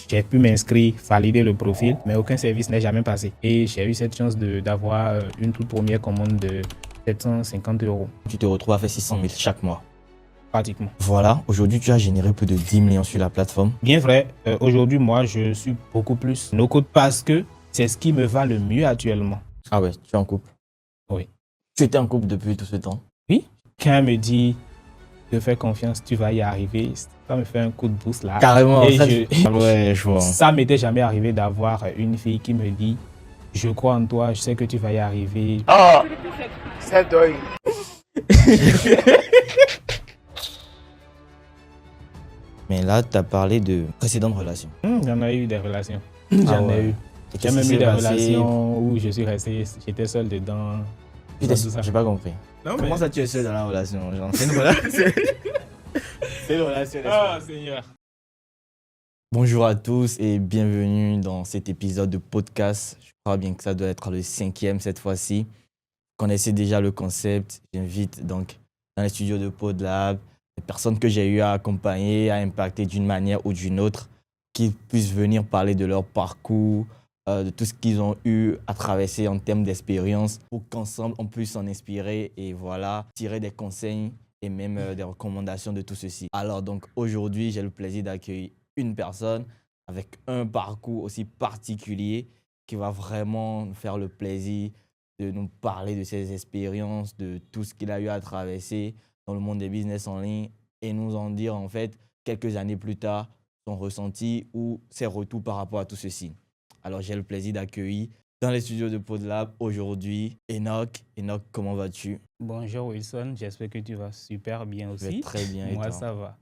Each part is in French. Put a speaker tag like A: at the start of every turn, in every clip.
A: j'ai pu m'inscrire, valider le profil, mais aucun service n'est jamais passé. Et j'ai eu cette chance d'avoir une toute première commande de 750 euros.
B: Tu te retrouves à faire 600 000 chaque mois.
A: Pratiquement.
B: Voilà, aujourd'hui tu as généré plus de 10 millions sur la plateforme.
A: Bien vrai, aujourd'hui moi je suis beaucoup plus no-code parce que c'est ce qui me va le mieux actuellement.
B: Ah ouais, tu es en couple?
A: Oui.
B: Tu étais en couple depuis tout ce temps?
A: Oui. Quand on me dit de faire confiance, tu vas y arriver, ça me fait un coup de boost là.
B: Carrément.
A: Et
B: ouais, je vois.
A: Ça m'était jamais arrivé d'avoir une fille qui me dit je crois en toi, je sais que tu vas y arriver.
C: Oh, c'est dingue.
B: Mais là, tu as parlé de précédentes relations.
A: J'en ai eu des relations. J'en ai eu. J'ai même eu des relations où je suis resté, j'étais seul dedans.
B: J'ai pas compris.
A: Non,
B: Comment
A: mais...
B: ça tu es seul dans la relation? Genre, c'est une relation. C'est une relation.
A: Ah, Seigneur.
B: Bonjour à tous et bienvenue dans cet épisode de podcast. Je crois bien que ça doit être le 5e cette fois-ci. Vous connaissez déjà le concept. J'invite donc dans les studios de PodLab les personnes que j'ai eu à accompagner, à impacter d'une manière ou d'une autre, qui puissent venir parler de leur parcours, de tout ce qu'ils ont eu à traverser en termes d'expérience, pour qu'ensemble on puisse s'en inspirer et voilà, tirer des conseils et même des recommandations de tout ceci. Alors donc aujourd'hui, j'ai le plaisir d'accueillir une personne avec un parcours aussi particulier qui va vraiment nous faire le plaisir de nous parler de ses expériences, de tout ce qu'il a eu à traverser dans le monde des business en ligne et nous en dire en fait quelques années plus tard son ressenti ou ses retours par rapport à tout ceci. Alors j'ai le plaisir d'accueillir dans les studios de PodLab aujourd'hui Enoch. Enoch, comment vas-tu?
A: Bonjour Wilson, j'espère que tu vas super bien aussi.
B: Je vais très bien.
A: Moi
B: et toi?
A: ça va.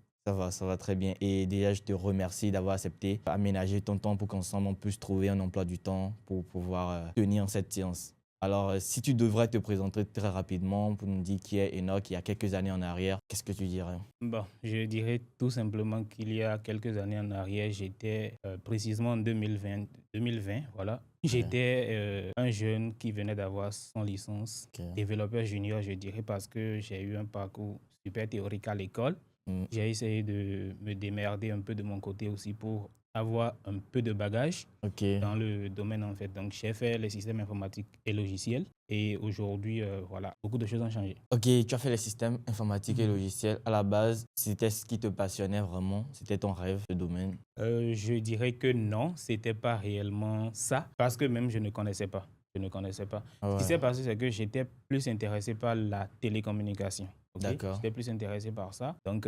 B: Ça va très bien. Et déjà, je te remercie d'avoir accepté d'aménager ton temps pour qu'ensemble on puisse trouver un emploi du temps pour pouvoir tenir cette séance. Alors, si tu devrais te présenter très rapidement pour nous dire qui est Enoch il y a quelques années en arrière, qu'est-ce que tu dirais?
A: Bon, je dirais tout simplement qu'il y a quelques années en arrière, j'étais précisément en 2020, voilà. J'étais un jeune qui venait d'avoir son licence, développeur junior, je dirais, parce que j'ai eu un parcours super théorique à l'école. J'ai essayé de me démerder un peu de mon côté aussi pour avoir un peu de bagage dans le domaine en fait. Donc j'ai fait les systèmes informatiques et logiciels et aujourd'hui, voilà, beaucoup de choses ont changé.
B: Ok, tu as fait les systèmes informatiques et logiciels. À la base, c'était ce qui te passionnait vraiment? C'était ton rêve, ce domaine?
A: Je dirais que non, c'était pas réellement ça parce que même je ne connaissais pas. Je ne connaissais pas.
B: Ouais.
A: Ce qui s'est passé, c'est que j'étais plus intéressé par la télécommunication. Okay?
B: D'accord.
A: J'étais plus intéressé par ça. Donc,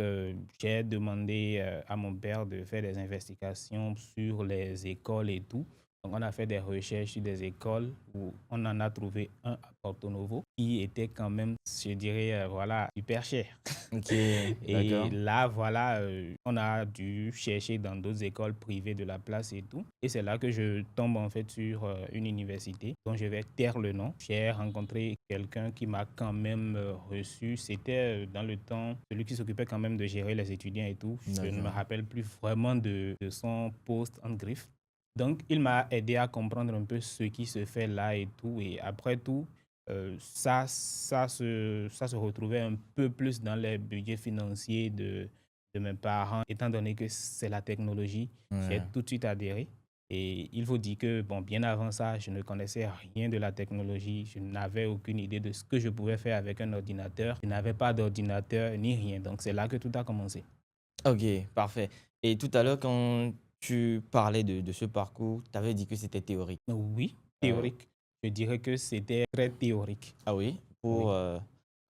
A: j'ai demandé à mon père de faire des investigations sur les écoles et tout. Donc, on a fait des recherches sur des écoles où on en a trouvé un à Porto Novo qui était quand même, je dirais, voilà, super cher.
B: Ok,
A: Et là, voilà, on a dû chercher dans d'autres écoles privées de la place et tout. Et c'est là que je tombe en fait sur une université dont je vais taire le nom. J'ai rencontré quelqu'un qui m'a quand même reçu. C'était dans le temps, celui qui s'occupait quand même de gérer les étudiants et tout. Je ne me rappelle plus vraiment de son poste en griffe. Donc, il m'a aidé à comprendre un peu ce qui se fait là et tout. Et après tout, ça se retrouvait un peu plus dans les budgets financiers de mes parents, étant donné que c'est la technologie. J'ai tout de suite adhéré. Et il faut dire que, bon, bien avant ça, je ne connaissais rien de la technologie. Je n'avais aucune idée de ce que je pouvais faire avec un ordinateur. Je n'avais pas d'ordinateur ni rien. Donc, c'est là que tout a commencé.
B: Ok, parfait. Et tout à l'heure, quand tu parlais de ce parcours, tu avais dit que c'était théorique.
A: Oui, théorique. Je dirais que c'était très théorique.
B: Ah oui? Quand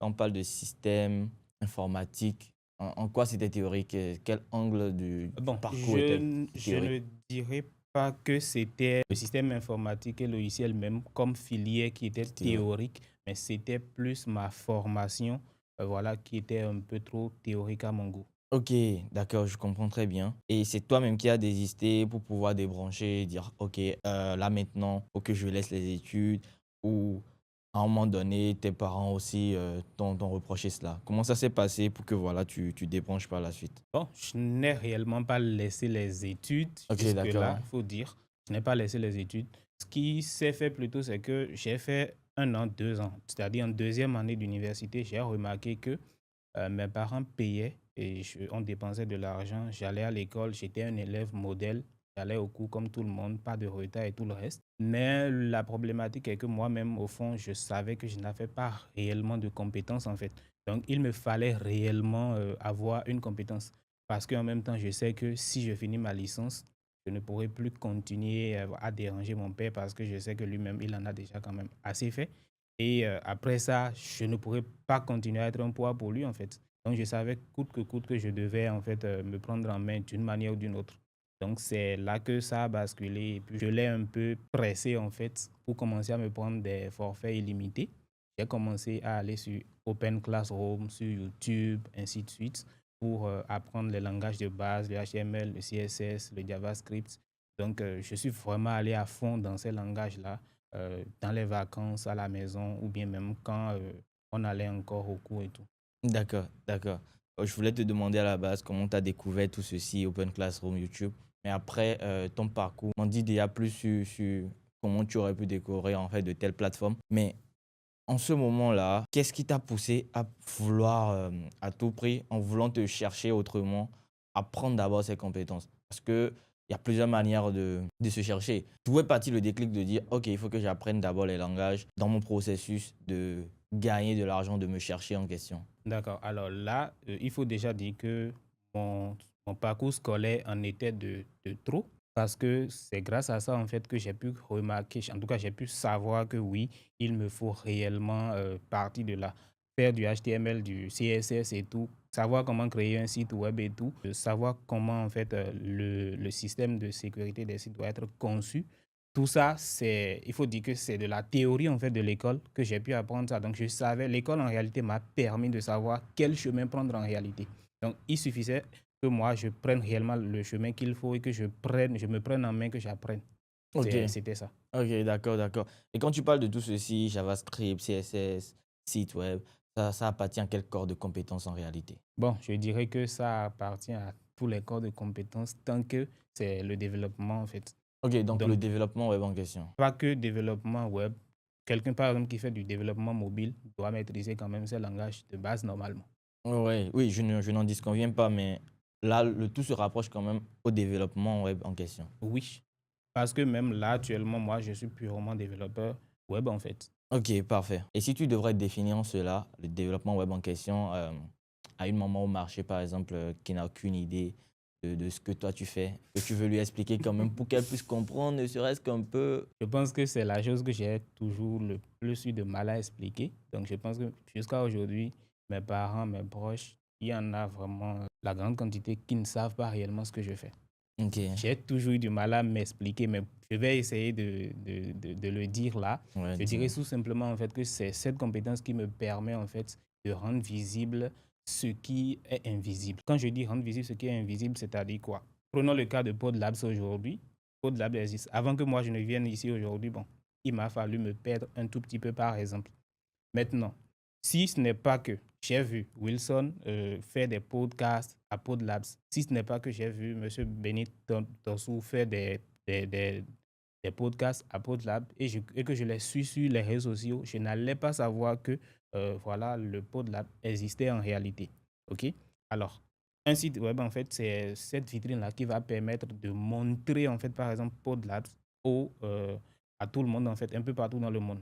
B: on parle de système informatique, en quoi c'était théorique? Quel angle du parcours était théorique?
A: Je ne dirais pas que c'était le système informatique et logiciel même comme filière qui était théorique, mais c'était plus ma formation voilà, qui était un peu trop théorique à mon goût.
B: Ok, d'accord, je comprends très bien. Et c'est toi-même qui as désisté pour pouvoir débrancher et dire, ok, là maintenant, il faut que je laisse les études ou à un moment donné, tes parents aussi t'ont reproché cela. Comment ça s'est passé pour que voilà, tu débranches par la suite?
A: Bon, je n'ai réellement pas laissé les études jusque-là, il faut dire. Je n'ai pas laissé les études. Ce qui s'est fait plutôt, c'est que j'ai fait 1 an, 2 ans. C'est-à-dire en deuxième année d'université, j'ai remarqué que mes parents payaient et on dépensait de l'argent. J'allais à l'école, j'étais un élève modèle. j'allais au cours comme tout le monde, pas de retard et tout le reste. Mais la problématique est que moi-même, au fond, je savais que je n'avais pas réellement de compétences en fait. Donc, il me fallait réellement avoir une compétence. Parce qu'en même temps, je sais que si je finis ma licence, je ne pourrai plus continuer à déranger mon père parce que je sais que lui-même, il en a déjà quand même assez fait. Et après ça, je ne pourrais pas continuer à être un poids pour lui, en fait. Donc, je savais coûte que je devais, en fait, me prendre en main d'une manière ou d'une autre. Donc, c'est là que ça a basculé. Et puis, je l'ai un peu pressé, en fait, pour commencer à me prendre des forfaits illimités. J'ai commencé à aller sur Open Classroom, sur YouTube, ainsi de suite, pour apprendre les langages de base, le HTML, le CSS, le JavaScript. Donc, je suis vraiment allé à fond dans ces langages-là, dans les vacances, à la maison, ou bien même quand on allait encore au cours et tout.
B: D'accord, d'accord. Je voulais te demander à la base comment tu as découvert tout ceci, Open Classroom, YouTube. Mais après, ton parcours, on dit déjà plus sur comment tu aurais pu découvrir en fait de telles plateformes. Mais en ce moment-là, qu'est-ce qui t'a poussé à vouloir, à tout prix, en voulant te chercher autrement, apprendre d'abord ces compétences? Parce qu'il y a plusieurs manières de se chercher. D'où est parti le déclic de dire, OK, il faut que j'apprenne d'abord les langages dans mon processus de gagner de l'argent, de me chercher en question?
A: D'accord. Alors là, il faut déjà dire que mon, mon parcours scolaire en était de trop parce que c'est grâce à ça en fait que j'ai pu remarquer, en tout cas j'ai pu savoir que oui, il me faut réellement partir de là, faire du HTML, du CSS et tout, savoir comment créer un site web et tout, savoir comment en fait le système de sécurité des sites doit être conçu. Tout ça, il faut dire que c'est de la théorie en fait de l'école que j'ai pu apprendre ça. Donc je savais, l'école en réalité m'a permis de savoir quel chemin prendre en réalité. Donc il suffisait que moi je prenne réellement le chemin qu'il faut et que je me prenne en main, que j'apprenne.
B: Ok,
A: C'était ça.
B: ok, d'accord, d'accord. Et quand tu parles de tout ceci, JavaScript, CSS, site web, ça appartient à quel corps de compétences en réalité?
A: Bon, je dirais que ça appartient à tous les corps de compétences tant que c'est le développement en fait.
B: Ok, donc le
A: Donc
B: développement web en question.
A: pas que développement web. Quelqu'un par exemple qui fait du développement mobile doit maîtriser quand même ces langages de base normalement.
B: Ouais, oui, je n'en disconviens pas, mais là, le tout se rapproche quand même au développement web en question.
A: Oui, parce que même là, actuellement, moi, je suis purement développeur web, en fait.
B: Ok, parfait. Et si tu devrais définir cela, le développement web en question, à une maman au marché, par exemple, qui n'a aucune idée de ce que toi tu fais, que tu veux lui expliquer quand même pour qu'elle puisse comprendre, ne serait-ce qu'un peu.
A: Je pense que c'est la chose que j'ai toujours le plus eu de mal à expliquer. Donc, je pense que jusqu'à aujourd'hui, mes parents, mes proches, il y en a vraiment la grande quantité qui ne savent pas réellement ce que je fais.
B: Ok,
A: J'ai toujours eu du mal à m'expliquer, mais je vais essayer de le dire là.
B: ouais,
A: Je
B: dis-moi.
A: dirais tout simplement en fait que c'est cette compétence qui me permet en fait de rendre visible ce qui est invisible. Quand je dis rendre visible ce qui est invisible, c'est-à-dire quoi? Prenons le cas de PodLabs aujourd'hui. PodLabs existe. Avant que moi je ne vienne ici aujourd'hui, bon, il m'a fallu me perdre un tout petit peu par exemple. Maintenant, si ce n'est pas que j'ai vu Wilson faire des podcasts à PodLabs, si ce n'est pas que j'ai vu M. Benit Tossou faire des podcasts à PodLabs et que je les suis sur les réseaux sociaux, je n'allais pas savoir que voilà, le PodLab existait en réalité. OK? Alors, un site web, en fait, c'est cette vitrine-là qui va permettre de montrer, en fait, par exemple, PodLabs à tout le monde, en fait, un peu partout dans le monde.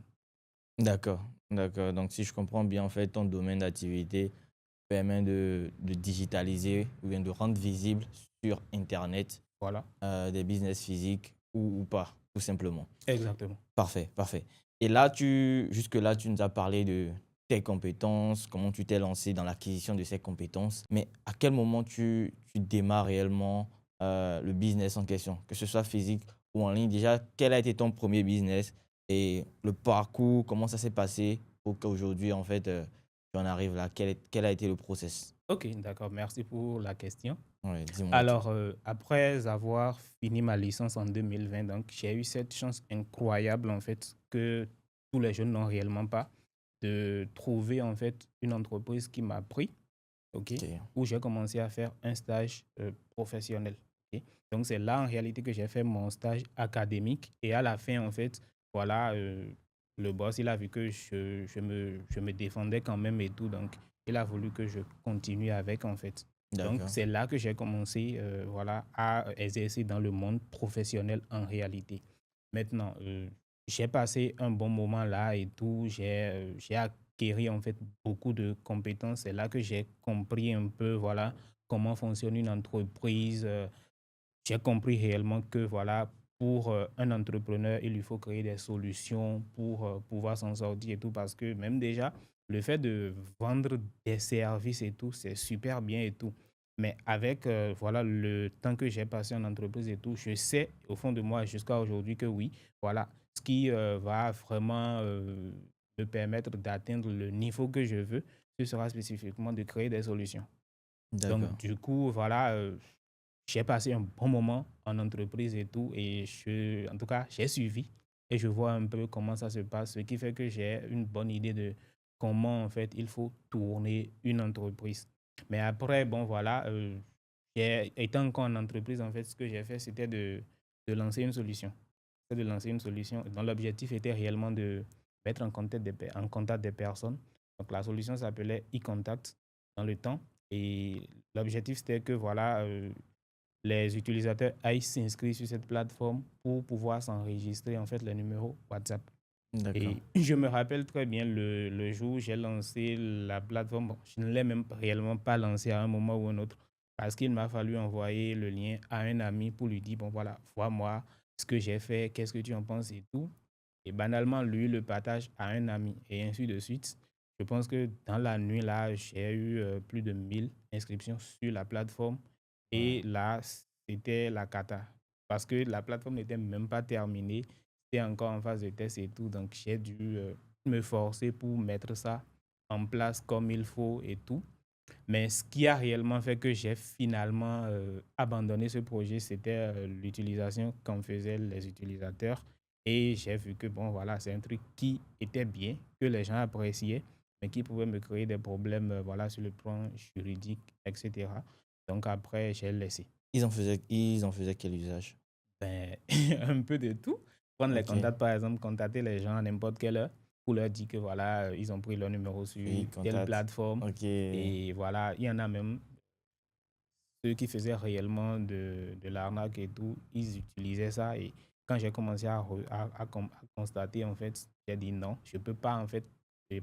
B: D'accord, d'accord. Donc, si je comprends bien, en fait, ton domaine d'activité permet de digitaliser ou bien de rendre visible sur Internet
A: Voilà,
B: des business physiques ou pas, tout simplement.
A: exactement.
B: Parfait, parfait. Et là, jusque-là, tu nous as parlé de tes compétences, comment tu t'es lancé dans l'acquisition de ces compétences. Mais à quel moment tu démarres réellement le business en question, que ce soit physique ou en ligne? Déjà, quel a été ton premier business et le parcours, comment ça s'est passé pour qu'aujourd'hui, en fait, tu en arrives là? Quel a été le process?
A: Ok, d'accord, merci pour la question.
B: Ouais, dis-moi tout.
A: Alors, après avoir fini ma licence en 2020, donc j'ai eu cette chance incroyable en fait que tous les jeunes n'ont réellement pas de trouver en fait une entreprise qui m'a pris, ok,
B: Ok.
A: où j'ai commencé à faire un stage professionnel. Ok. Donc c'est là en réalité que j'ai fait mon stage académique et à la fin en fait, voilà, le boss il a vu que je me défendais quand même et tout, donc il a voulu que je continue avec en fait. Donc,
B: D'accord.
A: c'est là que j'ai commencé à exercer dans le monde professionnel en réalité. Maintenant, j'ai passé un bon moment là et tout. J'ai acquis en fait beaucoup de compétences. C'est là que j'ai compris un peu comment fonctionne une entreprise. J'ai compris réellement que pour un entrepreneur, il lui faut créer des solutions pour pouvoir s'en sortir et tout. Parce que même déjà, le fait de vendre des services et tout, c'est super bien et tout. Mais avec le temps que j'ai passé en entreprise et tout, je sais au fond de moi jusqu'à aujourd'hui que oui, ce qui va vraiment me permettre d'atteindre le niveau que je veux, ce sera spécifiquement de créer des solutions. Donc,
B: D'accord.
A: du coup, j'ai passé un bon moment en entreprise et tout, et en tout cas, j'ai suivi et je vois un peu comment ça se passe, ce qui fait que j'ai une bonne idée de comment, en fait, il faut tourner une entreprise. Mais après, étant encore en entreprise, en fait, ce que j'ai fait, c'était de lancer une solution. C'était de lancer une solution dont l'objectif était réellement de mettre en contact des personnes. Donc, la solution s'appelait e-contact dans le temps. Et l'objectif, c'était que les utilisateurs aillent s'inscrire sur cette plateforme pour pouvoir s'enregistrer en fait le numéro WhatsApp.
B: D'accord.
A: Et je me rappelle très bien le jour où j'ai lancé la plateforme. Bon, je ne l'ai même réellement pas lancée à un moment ou un autre parce qu'il m'a fallu envoyer le lien à un ami pour lui dire, bon voilà, vois-moi ce que j'ai fait, qu'est-ce que tu en penses et tout. Et banalement, lui le partage à un ami et ainsi de suite. Je pense que dans la nuit, là, j'ai eu plus de 1000 inscriptions sur la plateforme.
B: Ouais.
A: Et là, c'était la cata. Parce que la plateforme n'était même pas terminée. C'était encore en phase de test et tout. Donc, j'ai dû me forcer pour mettre ça en place comme il faut et tout. Mais ce qui a réellement fait que j'ai finalement abandonné ce projet, c'était l'utilisation qu'en faisaient les utilisateurs. Et j'ai vu que, bon, voilà, c'est un truc qui était bien, que les gens appréciaient, mais qui pouvait me créer des problèmes, sur le plan juridique, etc. Donc après, j'ai laissé.
B: Ils en faisaient quel usage?
A: Ben, un peu de tout. Prendre les
B: Ok.
A: contacts, par exemple, contacter les gens à n'importe quelle heure pour leur dire que ils ont pris leur numéro sur
B: Oui,
A: telle
B: contact.
A: plateforme.
B: Ok.
A: Et voilà, il y en a même ceux qui faisaient réellement de l'arnaque et tout, ils utilisaient ça. Et quand j'ai commencé à constater, en fait, j'ai dit non, je peux pas, en fait, et,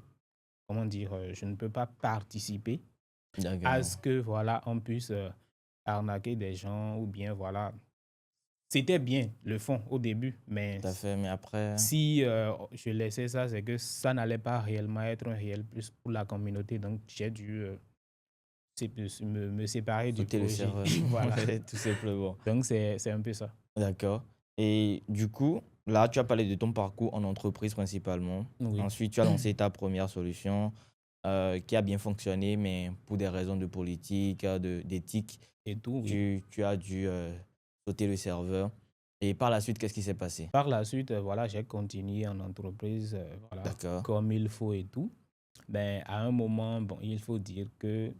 A: comment dire, je ne peux pas participer à
B: D'accord.
A: ce que, on puisse arnaquer des gens ou bien, c'était bien le fond au début, mais
B: Tout à fait. Mais après,
A: si je laissais ça, c'est que ça n'allait pas réellement être un réel plus pour la communauté. Donc, j'ai dû me séparer du
B: sauter le
A: projet.
B: serveur.
A: Voilà.
B: Ouais, tout simplement.
A: Donc, c'est un peu ça.
B: D'accord. Et du coup, là, tu as parlé de ton parcours en entreprise principalement.
A: Oui.
B: Ensuite, tu as lancé ta première solution qui a bien fonctionné, mais pour des raisons de politique, d'éthique,
A: Et tout, oui.
B: tu as dû sauter le serveur. Et par la suite, qu'est-ce qui s'est passé?
A: Par la suite, j'ai continué en entreprise,
B: D'accord.
A: comme il faut et tout. Ben, à un moment, bon, il faut dire que,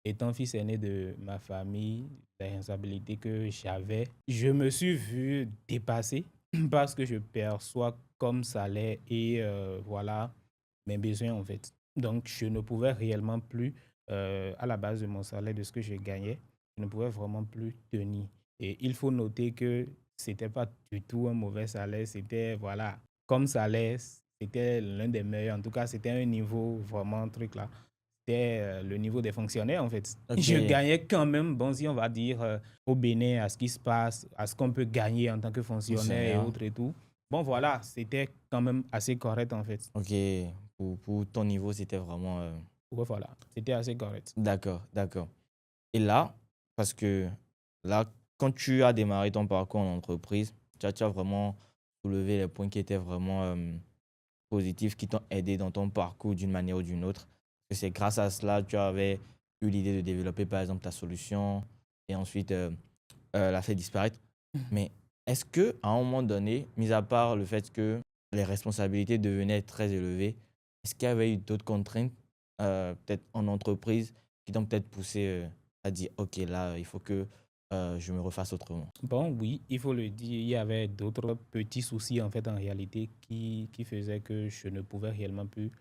A: étant fils aîné de ma famille, les responsabilités que j'avais, je me suis vu dépasser parce que je perçois comme salaire et mes besoins en fait. Donc, je ne pouvais réellement plus, à la base de mon salaire, de ce que je gagnais, je ne pouvais vraiment plus tenir. Et il faut noter que c'était pas du tout un mauvais salaire, c'était, comme salaire, c'était l'un des meilleurs. En tout cas, c'était un niveau vraiment truc là. C'était le niveau des fonctionnaires en fait.
B: Ok.
A: Je gagnais quand même, bon, si on va dire au Bénin, à ce qui se passe, à ce qu'on peut gagner en tant que fonctionnaire et
B: Fonctionnaire.
A: autres et tout. Bon, voilà, c'était quand même assez correct en fait.
B: Ok. Pour ton niveau, c'était vraiment.
A: Ouais, voilà, c'était assez correct.
B: D'accord, d'accord. Et là, parce que là, quand tu as démarré ton parcours en entreprise, tu as vraiment soulevé les points qui étaient vraiment positifs, qui t'ont aidé dans ton parcours d'une manière ou d'une autre. Et c'est grâce à cela que tu avais eu l'idée de développer, par exemple, ta solution et ensuite la faire disparaître. Mais est-ce que à un moment donné, mis à part le fait que les responsabilités devenaient très élevées, est-ce qu'il y avait eu d'autres contraintes, peut-être en entreprise, qui t'ont peut-être poussé à dire, OK, là, il faut que je me refasse autrement?
A: Bon, oui, il faut le dire, il y avait d'autres petits soucis en fait en réalité qui faisaient que je ne pouvais réellement plus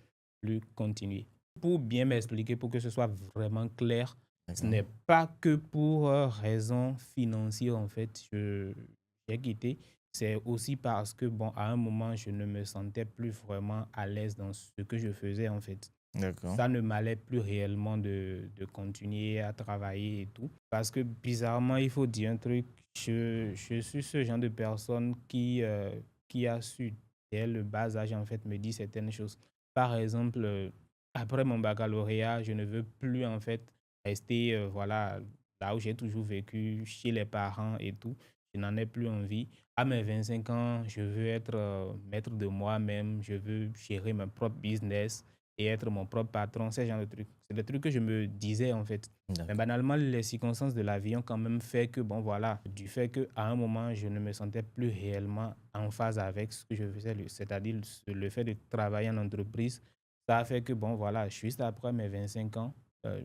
A: continuer. Pour bien m'expliquer, pour que ce soit vraiment clair, Ce n'est pas que pour raison financière, en fait, j'ai quitté. C'est aussi parce que, bon, à un moment, je ne me sentais plus vraiment à l'aise dans ce que je faisais, en fait.
B: D'accord.
A: Ça ne m'allait plus réellement de continuer à travailler et tout. Parce que, bizarrement, il faut dire un truc, je suis ce genre de personne qui a su, dès le bas âge, en fait, me dire certaines choses. Par exemple, après mon baccalauréat, je ne veux plus, en fait, rester voilà, là où j'ai toujours vécu, chez les parents et tout. Je n'en ai plus envie. À mes 25 ans, je veux être maître de moi-même, je veux gérer mon propre business et être mon propre patron, ce genre de trucs. C'est des trucs que je me disais en fait. Mais
B: D'accord.
A: banalement, les circonstances de la vie ont quand même fait que, bon voilà, du fait qu'à un moment, je ne me sentais plus réellement en phase avec ce que je faisais, c'est-à-dire le fait de travailler en entreprise, ça a fait que, bon voilà, juste après mes 25 ans, euh,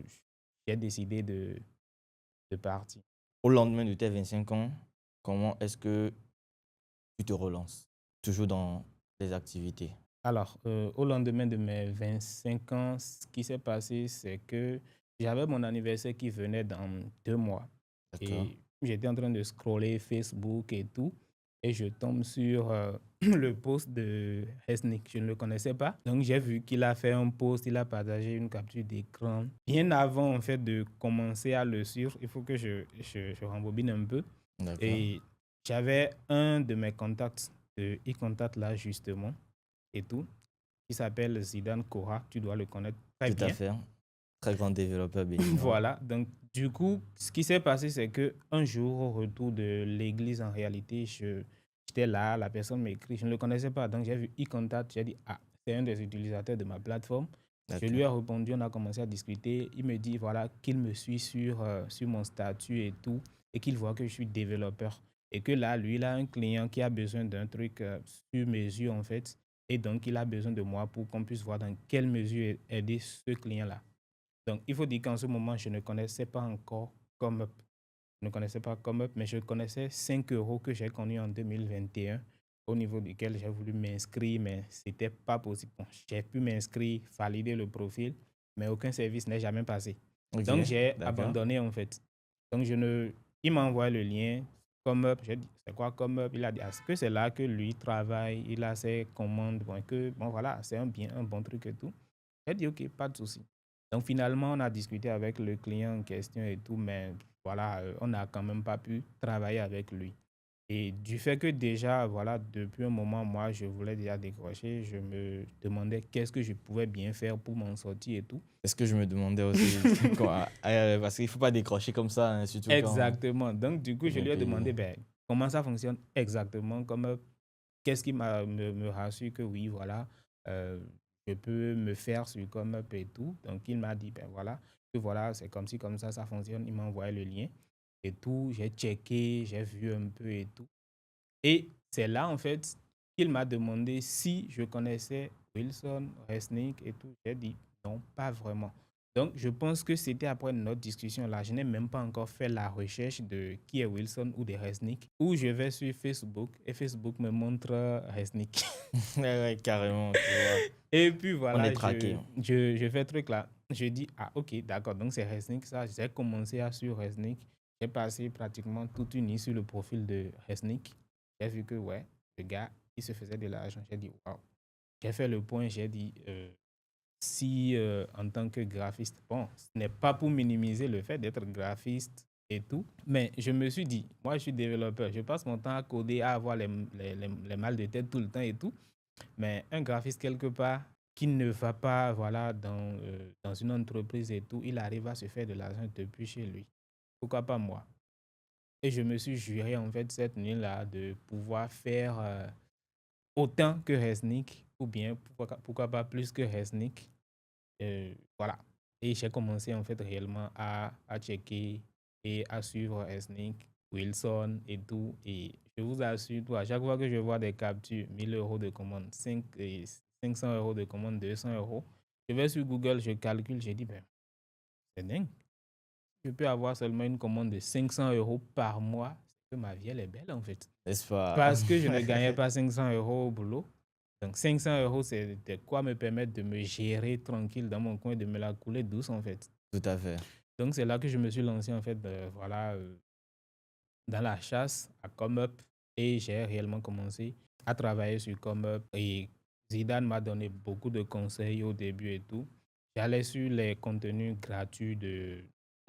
A: j'ai décidé de partir.
B: Au lendemain de tes 25 ans, comment est-ce que tu te relances? Toujours dans les activités.
A: Alors, au lendemain de mes 25 ans, ce qui s'est passé, c'est que j'avais mon anniversaire qui venait dans 2 mois.
B: D'accord.
A: Et j'étais en train de scroller Facebook et tout. Et je tombe sur le post de Hesnik. Je ne le connaissais pas. Donc, j'ai vu qu'il a fait un post, il a partagé une capture d'écran. Bien avant, en fait, de commencer à le suivre, il faut que je rembobine un peu.
B: D'accord.
A: Et j'avais un de mes contacts de e-contact là, justement et tout, qui s'appelle Zidane Kora. Tu dois le connaître très
B: Tout à
A: bien.
B: fait. Très grand développeur béninois.
A: Voilà. Donc, du coup, ce qui s'est passé, c'est que un jour, au retour de l'église, en réalité, j'étais là, la personne m'écrit, je ne le connaissais pas. Donc, j'ai vu e-contact, j'ai dit, ah, c'est un des utilisateurs de ma plateforme. Je lui ai
B: D'accord.
A: répondu, on a commencé à discuter. Il me dit, voilà, qu'il me suit sur mon statut et tout, et qu'il voit que je suis développeur. Et que là, lui, il a un client qui a besoin d'un truc sur mesure, en fait. Et donc, il a besoin de moi pour qu'on puisse voir dans quelle mesure aider ce client-là. Donc, il faut dire qu'en ce moment, je ne connaissais pas encore ComeUp. Je ne connaissais pas ComeUp, mais je connaissais 5 euros que j'ai connu en 2021, au niveau duquel j'ai voulu m'inscrire, mais ce n'était pas possible. Bon, j'ai pu m'inscrire, valider le profil, mais aucun service n'est jamais passé.
B: Ok.
A: Donc, j'ai
B: D'accord.
A: abandonné en fait. Donc, il m'a envoyé le lien, ComeUp. J'ai dit, c'est quoi ComeUp? Il a dit, est-ce que c'est là que lui travaille, il a ses commandes, bon voilà, c'est un bon truc et tout. J'ai dit, ok, pas de souci. Donc finalement, on a discuté avec le client en question et tout, mais voilà, on n'a quand même pas pu travailler avec lui. Et du fait que déjà, voilà, depuis un moment, moi, je voulais déjà décrocher, je me demandais qu'est-ce que je pouvais bien faire pour m'en sortir et tout.
B: Est-ce que je me demandais aussi, parce qu'il ne faut pas décrocher comme ça, hein, surtout quand
A: Exactement. Donc du coup, je
B: on est
A: lui ai demandé,
B: payé.
A: ben, comment ça fonctionne exactement, qu'est-ce qui me rassure que oui, voilà, euh, je peux me faire sur ComeUp et tout. Donc, il m'a dit, ben voilà, que voilà, c'est comme si comme ça fonctionne. Il m'a envoyé le lien et tout. J'ai checké, j'ai vu un peu et tout. Et c'est là, en fait, qu'il m'a demandé si je connaissais Wilson, Resnick et tout. J'ai dit non, pas vraiment. Donc, je pense que c'était après notre discussion là. Je n'ai même pas encore fait la recherche de qui est Wilson ou de Resnick. Ou je vais sur Facebook et Facebook me montre Resnick.
B: Ouais, ouais, carrément, tu vois.
A: Et puis
B: On est
A: voilà,
B: traqué.
A: je fais le truc là. Je dis, ah ok, d'accord, donc c'est Resnick ça. J'ai commencé à suivre Resnick. J'ai passé pratiquement toute une nuit sur le profil de Resnick. J'ai vu que, ouais, le gars, il se faisait de l'argent. J'ai dit, waouh. J'ai fait le point, j'ai dit, si en tant que graphiste, bon, ce n'est pas pour minimiser le fait d'être graphiste et tout, mais je me suis dit, moi je suis développeur, je passe mon temps à coder, à avoir les mal de tête tout le temps et tout, mais un graphiste quelque part qui ne va pas voilà, dans une entreprise et tout, il arrive à se faire de l'argent depuis chez lui. Pourquoi pas moi? Et je me suis juré en fait cette nuit-là de pouvoir faire autant que Resnick, ou bien pourquoi pas plus que Resnick. Voilà. Et j'ai commencé en fait réellement à checker et à suivre Resnick, Wilson et tout. Et je vous assure, à chaque fois que je vois des captures, 1000 euros de commande, 500 euros de commande, 200 euros, je vais sur Google, je calcule, je dis, ben, c'est dingue. Je peux avoir seulement une commande de 500 euros par mois. C'est que ma vie, elle est belle en fait.
B: N'est-ce pas?
A: Parce que je ne gagnais pas 500 euros au boulot. Donc 500 euros, c'est de quoi me permettre de me gérer tranquille dans mon coin, de me la couler douce en fait.
B: Tout à fait.
A: Donc, c'est là que je me suis lancé, en fait, dans la chasse à ComeUp et j'ai réellement commencé à travailler sur ComeUp. Et Zidane m'a donné beaucoup de conseils au début et tout. J'allais sur les contenus gratuits de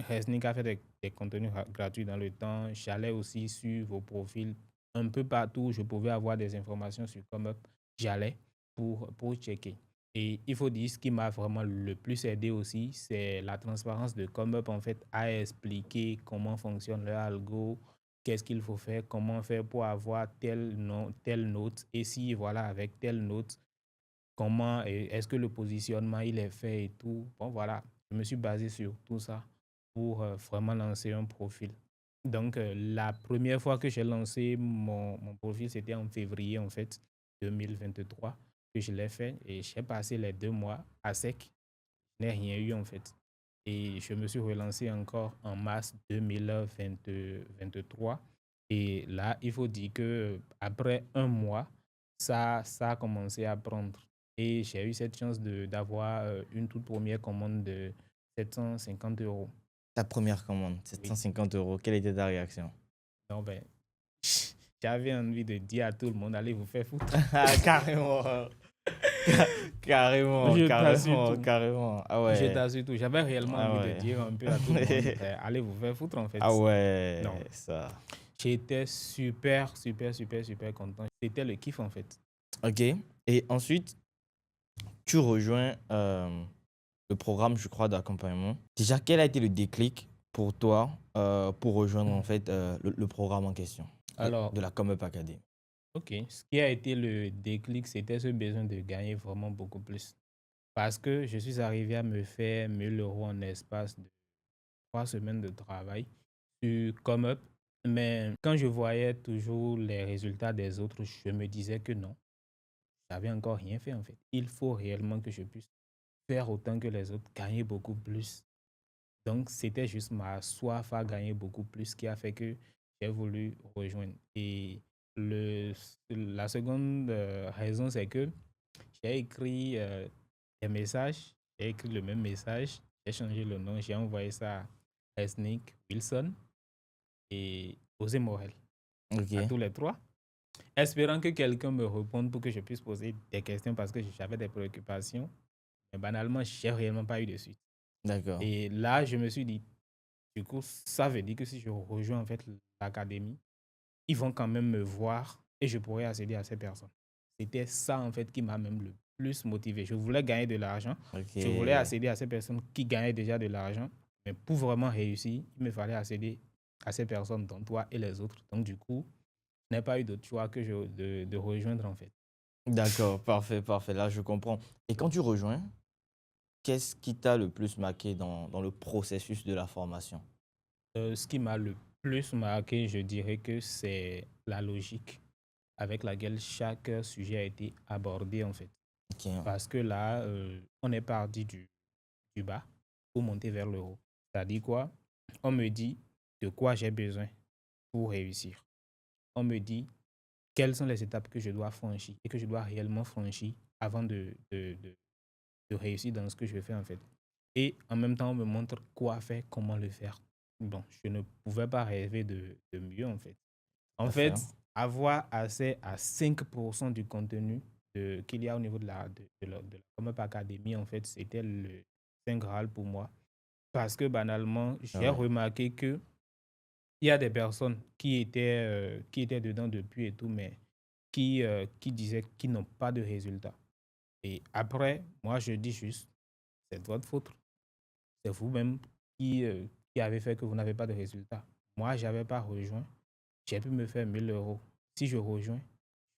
A: Resnick a fait des contenus gratuits dans le temps. J'allais aussi sur vos profils un peu partout. Je pouvais avoir des informations sur ComeUp. J'allais pour checker. Et il faut dire, ce qui m'a vraiment le plus aidé aussi, c'est la transparence de ComeUp, en fait, à expliquer comment fonctionne leur algo, qu'est-ce qu'il faut faire, comment faire pour avoir telle note, et si, voilà, avec telle note, comment, est-ce que le positionnement, il est fait et tout. Bon, voilà, je me suis basé sur tout ça pour vraiment lancer un profil. Donc, la première fois que j'ai lancé mon profil, c'était en février, en fait, 2023, que je l'ai fait. Et j'ai passé les 2 mois à sec. Je n'ai rien eu, en fait. Et je me suis relancé encore en mars 2023. Et là, il faut dire que après un mois, ça a commencé à prendre. Et j'ai eu cette chance d'avoir une toute première commande de 750 €.
B: Ta première commande,
A: Oui.
B: 750 euros. Quelle était ta réaction?
A: Donc, ben, j'avais envie de dire à tout le monde, allez vous faire foutre.
B: Carrément. Carrément,
A: Je t'assure
B: carrément,
A: tout.
B: carrément. Ah
A: Je
B: ouais.
A: t'assure tout. J'avais réellement
B: Ah
A: envie de
B: ouais.
A: dire un peu à tout le monde, ben, allez vous faire foutre en fait.
B: Ah ouais,
A: Non.
B: ça.
A: J'étais super, super, super, super content. C'était le kiff en fait.
B: Ok. Et ensuite, tu rejoins le programme, je crois, d'accompagnement. Déjà, quel a été le déclic pour toi pour rejoindre en fait le programme en question
A: Alors,
B: de la ComeUp Academy?
A: ok. Ce qui a été le déclic, c'était ce besoin de gagner vraiment beaucoup plus. Parce que je suis arrivé à me faire 1 000 € en espace de 3 semaines de travail sur ComeUp. Mais quand je voyais toujours les résultats des autres, je me disais que non, j'avais encore rien fait en fait. Il faut réellement que je puisse faire autant que les autres, gagner beaucoup plus. Donc, c'était juste ma soif à gagner beaucoup plus qui a fait que j'ai voulu rejoindre. Et la seconde raison, c'est que j'ai écrit des messages, j'ai écrit le même message, j'ai changé le nom, j'ai envoyé ça à Snick, Wilson et José Morel, à
B: Ok.
A: tous les trois, espérant que quelqu'un me réponde pour que je puisse poser des questions parce que j'avais des préoccupations. Mais banalement, j'ai réellement pas eu de suite.
B: D'accord.
A: Et là, je me suis dit, du coup, ça veut dire que si je rejoins en fait l'académie, ils vont quand même me voir et je pourrais accéder à ces personnes. C'était ça en fait qui m'a même le plus motivé. Je voulais gagner de l'argent.
B: Ok.
A: Je voulais accéder à ces personnes qui gagnaient déjà de l'argent. Mais pour vraiment réussir, il me fallait accéder à ces personnes, dont toi et les autres. Donc du coup, je n'ai pas eu d'autre choix que de rejoindre en fait.
B: D'accord, parfait, parfait. Là, je comprends. Et quand tu rejoins, qu'est-ce qui t'a le plus marqué dans le processus de la formation?
A: Ce qui m'a le plus marqué, je dirais que c'est la logique avec laquelle chaque sujet a été abordé en fait.
B: Ok.
A: Parce que là, on est parti du bas pour monter vers le haut. C'est-à-dire quoi? On me dit de quoi j'ai besoin pour réussir. On me dit quelles sont les étapes que je dois franchir et que je dois réellement franchir avant de réussir dans ce que je fais en fait. Et en même temps, on me montre quoi faire, comment le faire. Bon, je ne pouvais pas rêver de mieux en fait. En
B: Parfait.
A: fait, avoir accès à 5% du contenu qu'il y a au niveau de la Come Up Academy, en fait, c'était le Saint Graal pour moi. Parce que banalement, j'ai
B: Ouais.
A: remarqué que il y a des personnes qui étaient dedans depuis et tout, mais qui disaient qu'ils n'ont pas de résultats. Et après, moi, je dis juste, c'est de votre faute. C'est vous-même qui avez fait que vous n'avez pas de résultats. Moi, je n'avais pas rejoint. J'ai pu me faire 1 000 €. Si je rejoins,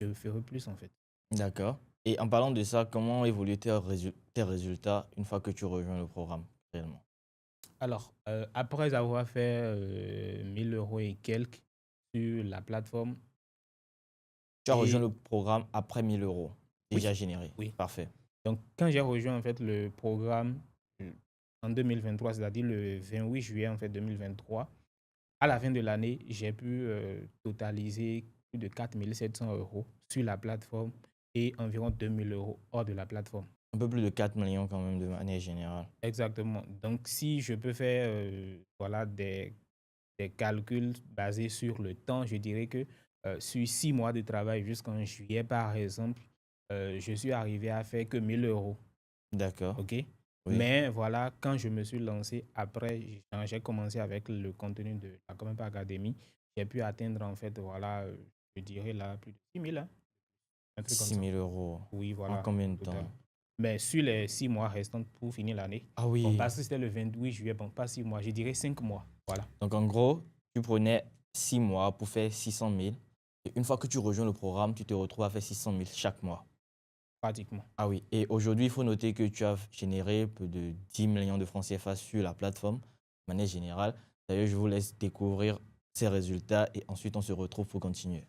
A: je ferai plus en fait.
B: D'accord. Et en parlant de ça, comment évoluent tes résultats une fois que tu rejoins le programme réellement?
A: Alors, après avoir fait 1 000 € et quelques sur la plateforme,
B: Tu as rejoint
A: et
B: le programme après 1000 euros
A: oui,
B: déjà générés.
A: oui.
B: Parfait.
A: Donc, quand j'ai rejoint en fait le programme euh, en 2023, c'est-à-dire le 28 juillet en fait 2023, à la fin de l'année, j'ai pu totaliser plus de 4 700 € sur la plateforme et environ 2 000 € hors de la plateforme.
B: Un peu plus de 4 millions quand même de manière générale.
A: Exactement. Donc, si je peux faire voilà, des calculs basés sur le temps, je dirais que sur 6 mois de travail jusqu'en juillet, par exemple, je suis arrivé à faire que 1 000 euros.
B: D'accord.
A: OK?
B: Oui.
A: Mais voilà, quand je me suis lancé, après, j'ai commencé avec le contenu de la Comep Academy, j'ai pu atteindre en fait, voilà, je dirais là, plus de 6 000, hein, un truc comme
B: 6
A: ça.
B: 000 euros.
A: Oui,
B: En
A: voilà,
B: combien
A: au
B: de
A: total.
B: temps?
A: Mais sur les 6 mois restants pour finir l'année,
B: Ah
A: bon,
B: oui.
A: parce que c'était le 28 juillet, bon, pas 6 mois, je dirais 5 mois. Voilà.
B: Donc en gros, tu prenais 6 mois pour faire 600 000. Et une fois que tu rejoins le programme, tu te retrouves à faire 600 000 chaque mois.
A: Pratiquement.
B: Ah oui. Et aujourd'hui, il faut noter que tu as généré plus de 10 millions de francs CFA sur la plateforme, de manière générale. D'ailleurs, je vous laisse découvrir ces résultats et ensuite on se retrouve pour continuer.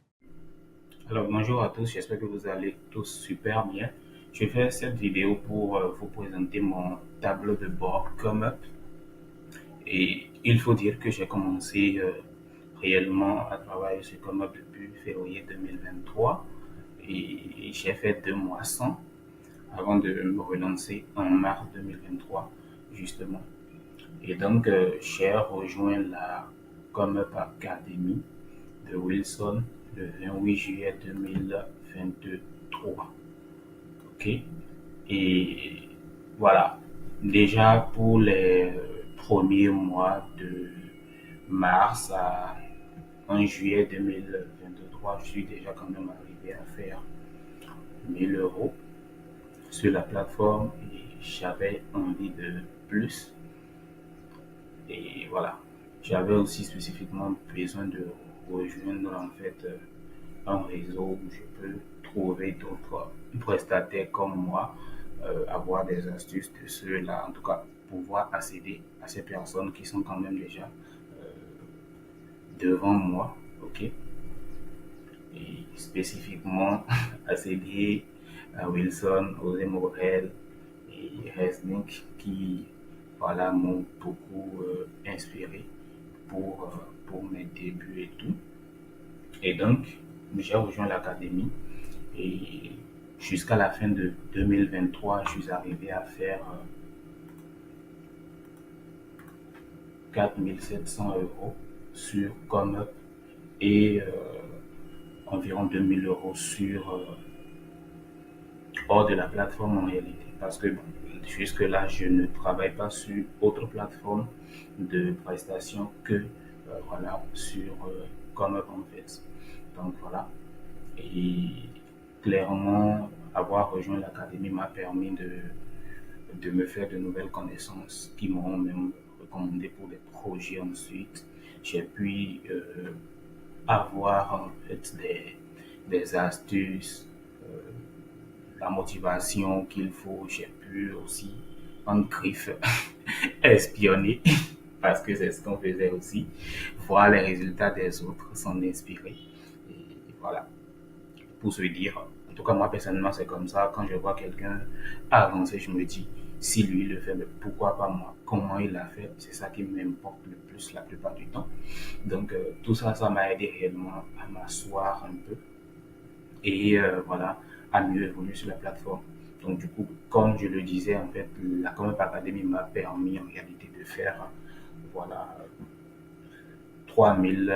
D: Alors bonjour à tous, j'espère que vous allez tous super bien. Je fais cette vidéo pour vous présenter mon tableau de bord ComeUp. Et il faut dire que j'ai commencé réellement à travailler sur ComeUp depuis février 2023 et j'ai fait 2 mois sans avant de me relancer en mars 2023 justement. Et donc j'ai rejoint la ComeUp Academy de Wilson le 28 juillet 2023. OK? Et voilà. Déjà pour les premiers mois de mars à 1 juillet 2023, je suis déjà quand même arrivé à faire 1 000 euros sur la plateforme et j'avais envie de plus. Et voilà. J'avais aussi spécifiquement besoin de rejoindre en fait un réseau où je peux trouver d'autres prestataires comme moi, avoir des astuces de ceux-là, en tout cas pouvoir accéder à ces personnes qui sont quand même déjà devant moi, ok? Et spécifiquement accéder à Wilson, Osé Morel et Resnick qui voilà, m'ont beaucoup inspiré pour mes débuts et tout. Et donc, j'ai rejoint l'académie et jusqu'à la fin de 2023, je suis arrivé à faire 4 700 euros sur ComeUp et environ 2 000 euros sur hors de la plateforme en réalité. Parce que bon, jusque-là, je ne travaille pas sur autre plateforme de prestation que voilà, sur ComeUp en fait. Donc voilà. Et clairement, avoir rejoint l'académie m'a permis de me faire de nouvelles connaissances qui m'ont même recommandé pour des projets ensuite. J'ai pu avoir en fait des astuces, euh, la motivation qu'il faut. J'ai pu aussi en griffe espionner parce que c'est ce qu'on faisait aussi, voir les résultats des autres, s'en inspirer. Et voilà, pour se dire, en tout cas moi personnellement c'est comme ça, quand je vois quelqu'un avancer, je me dis, si lui le fait, mais pourquoi pas moi? Comment il l'a fait? C'est ça qui m'importe le plus la plupart du temps. Donc tout ça, ça m'a aidé réellement à m'asseoir un peu et voilà, à mieux évoluer sur la plateforme. Donc du coup, comme je le disais, en fait, la Comep Academy m'a permis en réalité de faire voilà 3000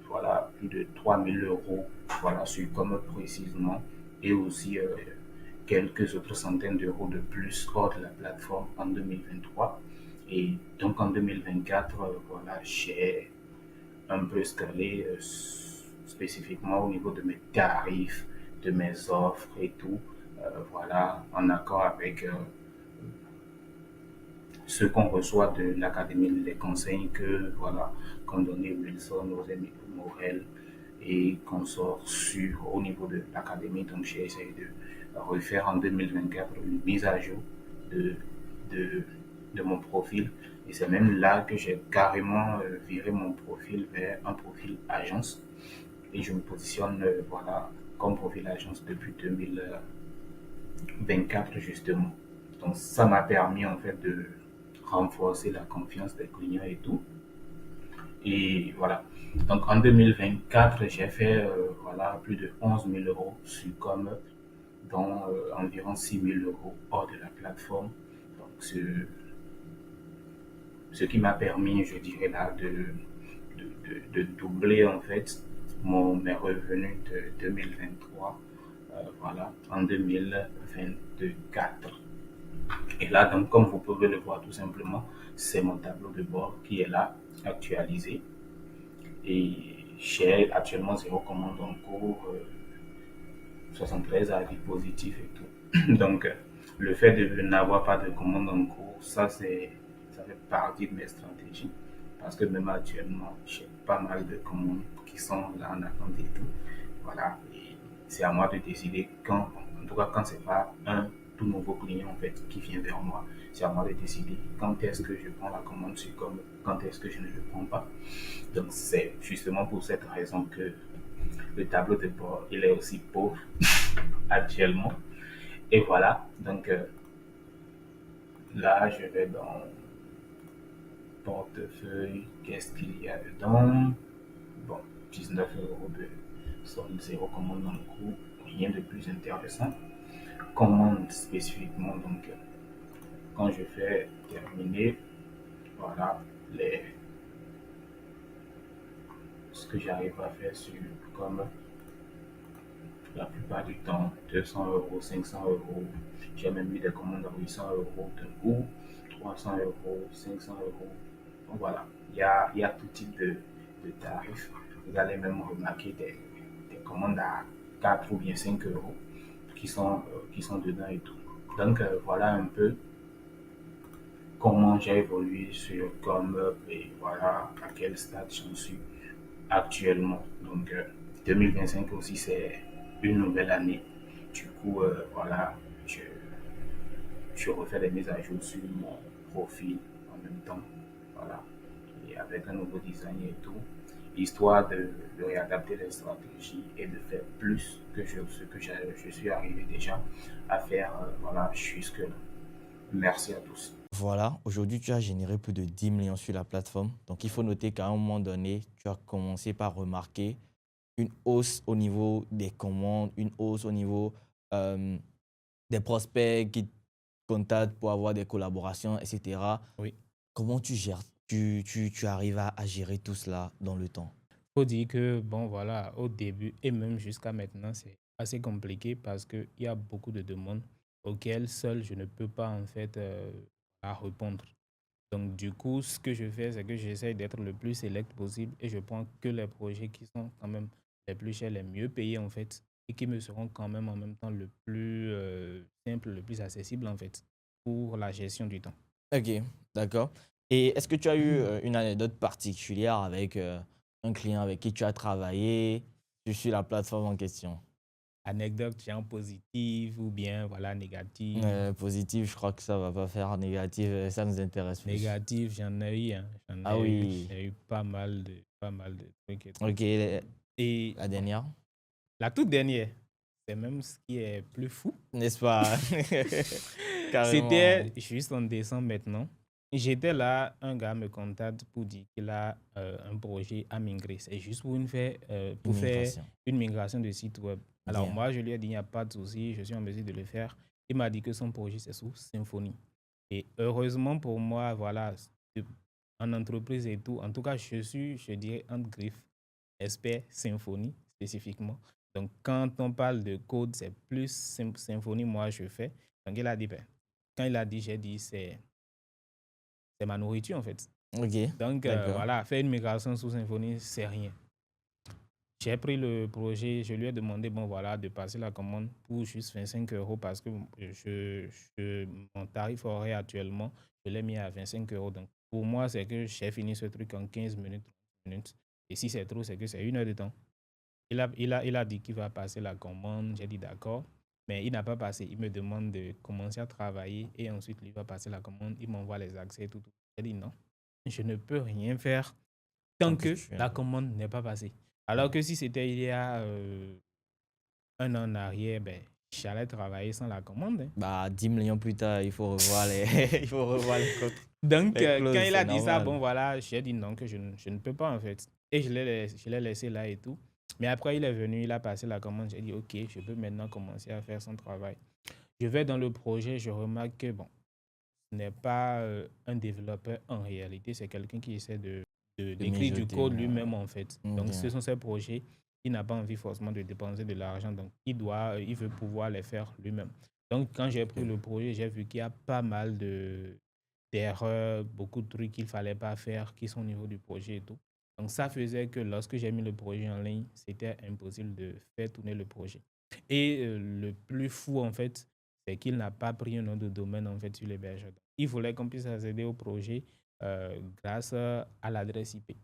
D: voilà, plus de 3 000 euros voilà, sur Comep précisément et aussi quelques autres centaines d'euros de plus hors de la plateforme en 2023. Et donc en 2024, voilà, j'ai un peu scalé spécifiquement au niveau de mes tarifs, de mes offres et tout, voilà, en accord avec ce qu'on reçoit de l'académie, les conseils que, voilà, qu'on donnait Wilson, Osé Morel et qu'on sort sur au niveau de l'académie. Donc j'ai essayé de refaire en 2024 une mise à jour de, de, de mon profil. Et c'est même là que j'ai carrément viré mon profil vers un profil agence. Et je me positionne voilà, comme profil agence depuis 2024 justement. Donc ça m'a permis en fait de renforcer la confiance des clients et tout. Et voilà. Donc en 2024, j'ai fait voilà, plus de 11 000 euros sur ComeUp dont environ 6 000 euros hors de la plateforme. Donc, ce qui m'a permis, je dirais là, de doubler en fait mes revenus de 2023 voilà, en 2024. Et là, donc, comme vous pouvez le voir tout simplement, c'est mon tableau de bord qui est là, actualisé. Et j'ai actuellement 0 commande en cours, 73 avis positifs et tout. Donc, le fait de n'avoir pas de commande en cours, ça fait partie de mes stratégies. Parce que même actuellement, j'ai pas mal de commandes qui sont là en attente et tout. Voilà. Et c'est à moi de décider quand, en tout cas quand c'est pas un tout nouveau client en fait qui vient vers moi, c'est à moi de décider quand est-ce que je prends la commande sur comme quand est-ce que je ne le prends pas. Donc c'est justement pour cette raison que le tableau de bord il est aussi pauvre actuellement. Et voilà, donc là je vais dans portefeuille, qu'est-ce qu'il y a dedans? Bon, 19 euros de somme, 0 commande en cours, rien de plus intéressant. Commande spécifiquement, donc quand je fais terminer, voilà ce que j'arrive à faire sur comme la plupart du temps, 200 euros, 500 euros, j'ai même mis des commandes à 800 euros d'un coup, 300 euros, 500 euros. Donc voilà, il y a tout type de tarifs. Vous allez même remarquer des commandes à 4 ou bien 5 euros qui sont dedans et tout. Donc voilà un peu comment j'ai évolué sur Comeup et voilà à quel stade j'en suis actuellement. Donc 2025 aussi c'est une nouvelle année. Du coup voilà, je refais des mises à jour sur mon profil en même temps. Voilà. Et avec un nouveau design et tout, histoire de réadapter les stratégies et de faire plus que ce que je suis arrivé déjà à faire voilà, jusque-là. Merci à tous.
B: Voilà, aujourd'hui, tu as généré plus de 10 millions sur la plateforme. Donc, il faut noter qu'à un moment donné, tu as commencé par remarquer une hausse au niveau des commandes, une hausse au niveau des prospects qui te contactent pour avoir des collaborations, etc.
A: Oui.
B: Comment tu gères, tu arrives à gérer tout cela dans le temps?
A: Faut dire que, bon, voilà, au début et même jusqu'à maintenant, c'est assez compliqué parce qu'il y a beaucoup de demandes auxquelles seul je ne peux pas, en fait, à répondre. Donc, du coup, ce que je fais, c'est que j'essaie d'être le plus select possible et je prends que les projets qui sont quand même les plus chers, les mieux payés, en fait, et qui me seront quand même en même temps le plus simple, le plus accessible, en fait, pour la gestion du temps.
B: Ok, d'accord. Et est-ce que tu as eu une anecdote particulière avec un client avec qui tu as travaillé sur la plateforme en question?
A: Anecdote, genre positive ou bien, voilà, négative.
B: Positif, je crois que ça va pas faire. Négatif, ça nous intéresse plus.
A: Négatif, j'en ai eu, hein.
B: Ah oui.
A: J'ai eu pas mal de trucs et tout.
B: Ok,
A: Et
B: la dernière,
A: la toute dernière, c'est même ce qui est plus fou.
B: n'est-ce pas? Carrément.
A: C'était juste en décembre maintenant. J'étais là, un gars me contacte pour dire qu'il a un projet à migrer. C'est juste pour faire
B: Migration.
A: une migration de site web. Alors
B: Bien.
A: moi, je lui ai dit, il n'y a pas de souci, je suis en mesure de le faire. Il m'a dit que son projet, c'est sous Symfony. Et heureusement pour moi, voilà, en entreprise et tout, en tout cas, je dirais, entre griffes, expert Symfony spécifiquement. Donc, quand on parle de code, c'est plus Symfony, moi, je fais. Donc, il a dit, ben, quand il a dit, j'ai dit, c'est ma nourriture, en fait.
B: Ok,
A: Donc,
B: d'accord.
A: voilà, faire une migration sous Symfony, c'est rien. J'ai pris le projet, je lui ai demandé, bon, voilà, de passer la commande pour juste 25 euros parce que mon tarif horaire actuellement, je l'ai mis à 25 euros. Donc, pour moi, c'est que j'ai fini ce truc en 15 minutes, 30 minutes. Et si c'est trop, c'est que c'est 1 heure de temps. Il a dit qu'il va passer la commande. J'ai dit d'accord. Mais il n'a pas passé. Il me demande de commencer à travailler et ensuite, il va passer la commande. Il m'envoie les accès et tout. J'ai dit non. Je ne peux rien faire tant que la commande n'est pas passée. Alors que si c'était il y a 1 an en arrière, ben, j'allais travailler sans la commande. Hein.
B: Bah, 10 millions plus tard, il faut revoir il faut revoir les comptes.
A: Donc,
B: clauses,
A: quand il a
B: c'est
A: dit ça,
B: normal.
A: bon, voilà, j'ai dit non, que je ne peux pas en fait. Et je l'ai laissé là et tout. Mais après, il est venu, il a passé la commande. J'ai dit, OK, je peux maintenant commencer à faire son travail. Je vais dans le projet, je remarque que, bon, ce n'est pas un développeur en réalité, c'est quelqu'un qui essaie d'écrire du
B: mijoter,
A: code lui-même, en fait.
B: Ok.
A: Donc, ce sont ces projets. Il n'a pas envie forcément de dépenser de l'argent. Donc, il veut pouvoir les faire lui-même. Donc, quand j'ai pris
B: Ok.
A: le projet, j'ai vu qu'il y a pas mal d'erreurs, beaucoup de trucs qu'il ne fallait pas faire qui sont au niveau du projet et tout. Donc, ça faisait que lorsque j'ai mis le projet en ligne, c'était impossible de faire tourner le projet. Et le plus fou, en fait, c'est qu'il n'a pas pris un nom de domaine, en fait, sur l'hébergeur. Il voulait qu'on puisse accéder au projet grâce à l'adresse IP.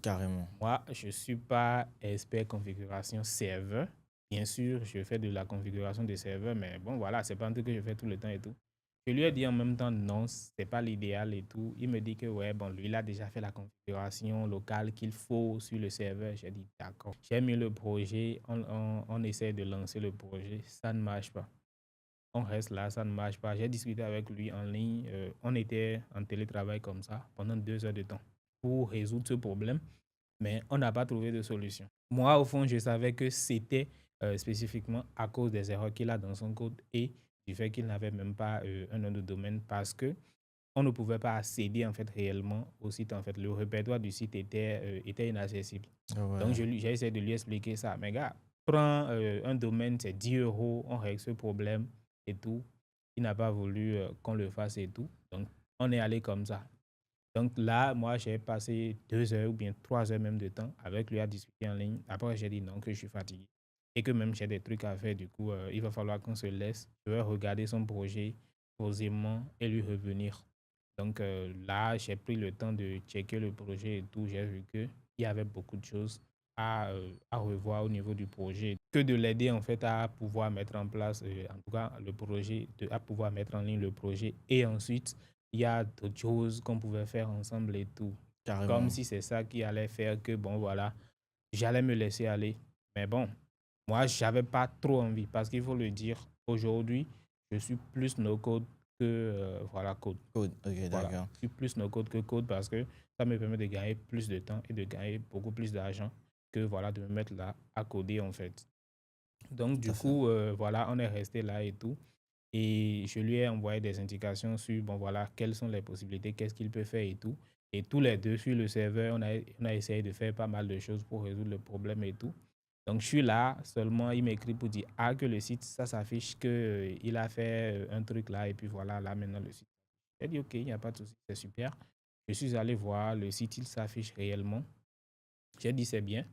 B: Carrément.
A: Moi, je ne suis pas expert configuration serveur. Bien sûr, je fais de la configuration de serveur, mais bon, voilà, ce n'est pas un truc que je fais tout le temps et tout. Je lui ai dit en même temps, non, ce n'est pas l'idéal et tout. Il me dit que, ouais, bon, lui, il a déjà fait la configuration locale qu'il faut sur le serveur. J'ai dit, d'accord. J'ai mis le projet, on essaie de lancer le projet, ça ne marche pas. On reste là, ça ne marche pas. J'ai discuté avec lui en ligne. On était en télétravail comme ça pendant 2 heures de temps pour résoudre ce problème, mais on n'a pas trouvé de solution. Moi, au fond, je savais que c'était spécifiquement à cause des erreurs qu'il a dans son code et du fait qu'il n'avait même pas un nom de domaine parce que on ne pouvait pas accéder en fait réellement au site. En fait, le répertoire du site était inaccessible.
B: Ouais.
A: Donc, j'ai essayé de lui expliquer ça. Mais gars, prends un domaine, c'est 10 €, on règle ce problème et tout. Il n'a pas voulu qu'on le fasse et tout. Donc, on est allé comme ça. Donc là, moi, j'ai passé 2 heures ou bien 3 heures même de temps avec lui à discuter en ligne. Après, j'ai dit non, que je suis fatigué et que même j'ai des trucs à faire. Du coup, il va falloir qu'on se laisse. Je vais regarder son projet posément et lui revenir. Donc là, j'ai pris le temps de checker le projet et tout. J'ai vu qu'il y avait beaucoup de choses à revoir au niveau du projet. Que de l'aider en fait à pouvoir mettre en place, en tout cas, le projet, à pouvoir mettre en ligne le projet. Et ensuite, il y a d'autres choses qu'on pouvait faire ensemble et tout.
B: Carrément.
A: Comme si c'est ça qui allait faire que, bon, voilà, j'allais me laisser aller. Mais bon, moi, j'avais pas trop envie parce qu'il faut le dire, aujourd'hui, je suis plus no-code que voilà, code.
B: Code. Ok,
A: Voilà.
B: d'accord.
A: Je suis plus no-code que code parce que ça me permet de gagner plus de temps et de gagner beaucoup plus d'argent que voilà, de me mettre là à coder en fait. Donc,
B: Tout
A: du
B: à fait.
A: coup, voilà, on est resté là et tout. Et je lui ai envoyé des indications sur, bon, voilà, quelles sont les possibilités, qu'est-ce qu'il peut faire et tout. Et tous les deux, sur le serveur, on a essayé de faire pas mal de choses pour résoudre le problème et tout. Donc, je suis là, seulement il m'écrit pour dire, ah, que le site, ça s'affiche qu'il a fait un truc là, et puis voilà, là, maintenant, le site. J'ai dit, OK, il n'y a pas de souci, c'est super. Je suis allé voir, le site, il s'affiche réellement. J'ai dit, c'est bien.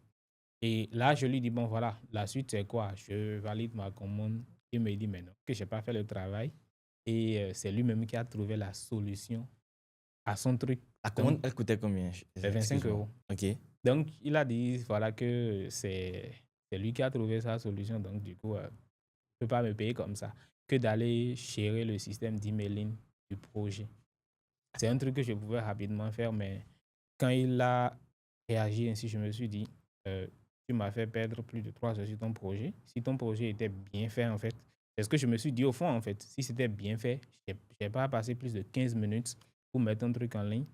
A: Et là, je lui dis, bon, voilà, la suite, c'est quoi? Je valide ma commande. Il me dit, mais non, que je n'ai pas fait le travail. Et c'est lui-même qui a trouvé la solution à son truc.
B: La commande, elle coûtait combien?
A: C'est 25
B: Excuse-moi.
A: €.
B: Ok.
A: Donc, il a dit, voilà, que c'est lui qui a trouvé sa solution. Donc, du coup, il ne peut pas me payer comme ça. Que d'aller gérer le système d'emailing du projet. C'est un truc que je pouvais rapidement faire, mais quand il a réagi ainsi, je me suis dit, tu m'as fait perdre plus de 3 heures sur ton projet. Si ton projet était bien fait, en fait, c'est ce que je me suis dit au fond, en fait. Si c'était bien fait, je n'ai pas passé plus de 15 minutes pour mettre un truc en ligne.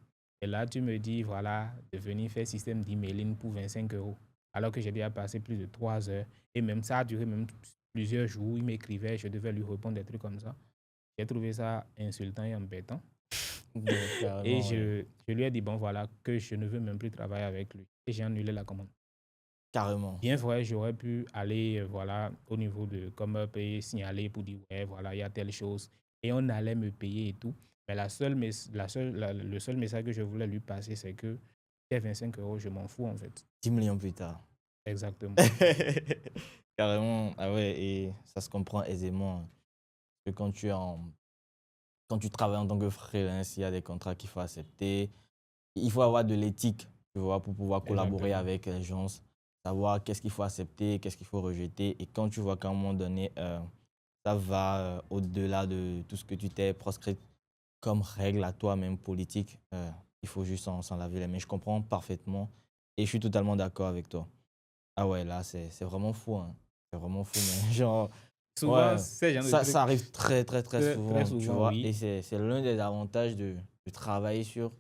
A: Et là, tu me dis, voilà, de venir faire système d'emailing pour 25 €. Alors que j'ai déjà passé plus de 3 heures. Et même ça a duré même plusieurs jours. Il m'écrivait, je devais lui répondre des trucs comme ça. J'ai trouvé ça insultant et embêtant. Et je lui ai dit, bon, voilà, que je ne veux même plus travailler avec lui. Et j'ai annulé la commande.
B: Carrément.
A: Bien vrai, j'aurais pu aller voilà, au niveau de ComUp et signaler pour dire, ouais, voilà, il y a telle chose. Et on allait me payer et tout. Mais le seul message que je voulais lui passer, c'est que les 25 €, je m'en fous en fait.
B: 10 millions plus tard.
A: Exactement.
B: Carrément. Ah ouais, et ça se comprend aisément. Parce que quand tu travailles en tant que freelance, il y a des contrats qu'il faut accepter. Il faut avoir de l'éthique, tu vois, pour pouvoir collaborer
A: Exactement.
B: avec les gens, savoir qu'est-ce qu'il faut accepter, qu'est-ce qu'il faut rejeter. Et quand tu vois qu'à un moment donné, ça va au-delà de tout ce que tu t'es proscrit comme règle à toi-même politique, il faut juste s'en laver les mains. Je comprends parfaitement et je suis totalement d'accord avec toi. Ah ouais, là, c'est vraiment fou, hein. C'est vraiment fou, mais genre,
A: Souvent,
B: ouais,
A: c'est genre de trucs.
B: ça arrive très, très, très souvent, tu
A: souvent,
B: vois.
A: oui.
B: Et c'est l'un des avantages de travailler sur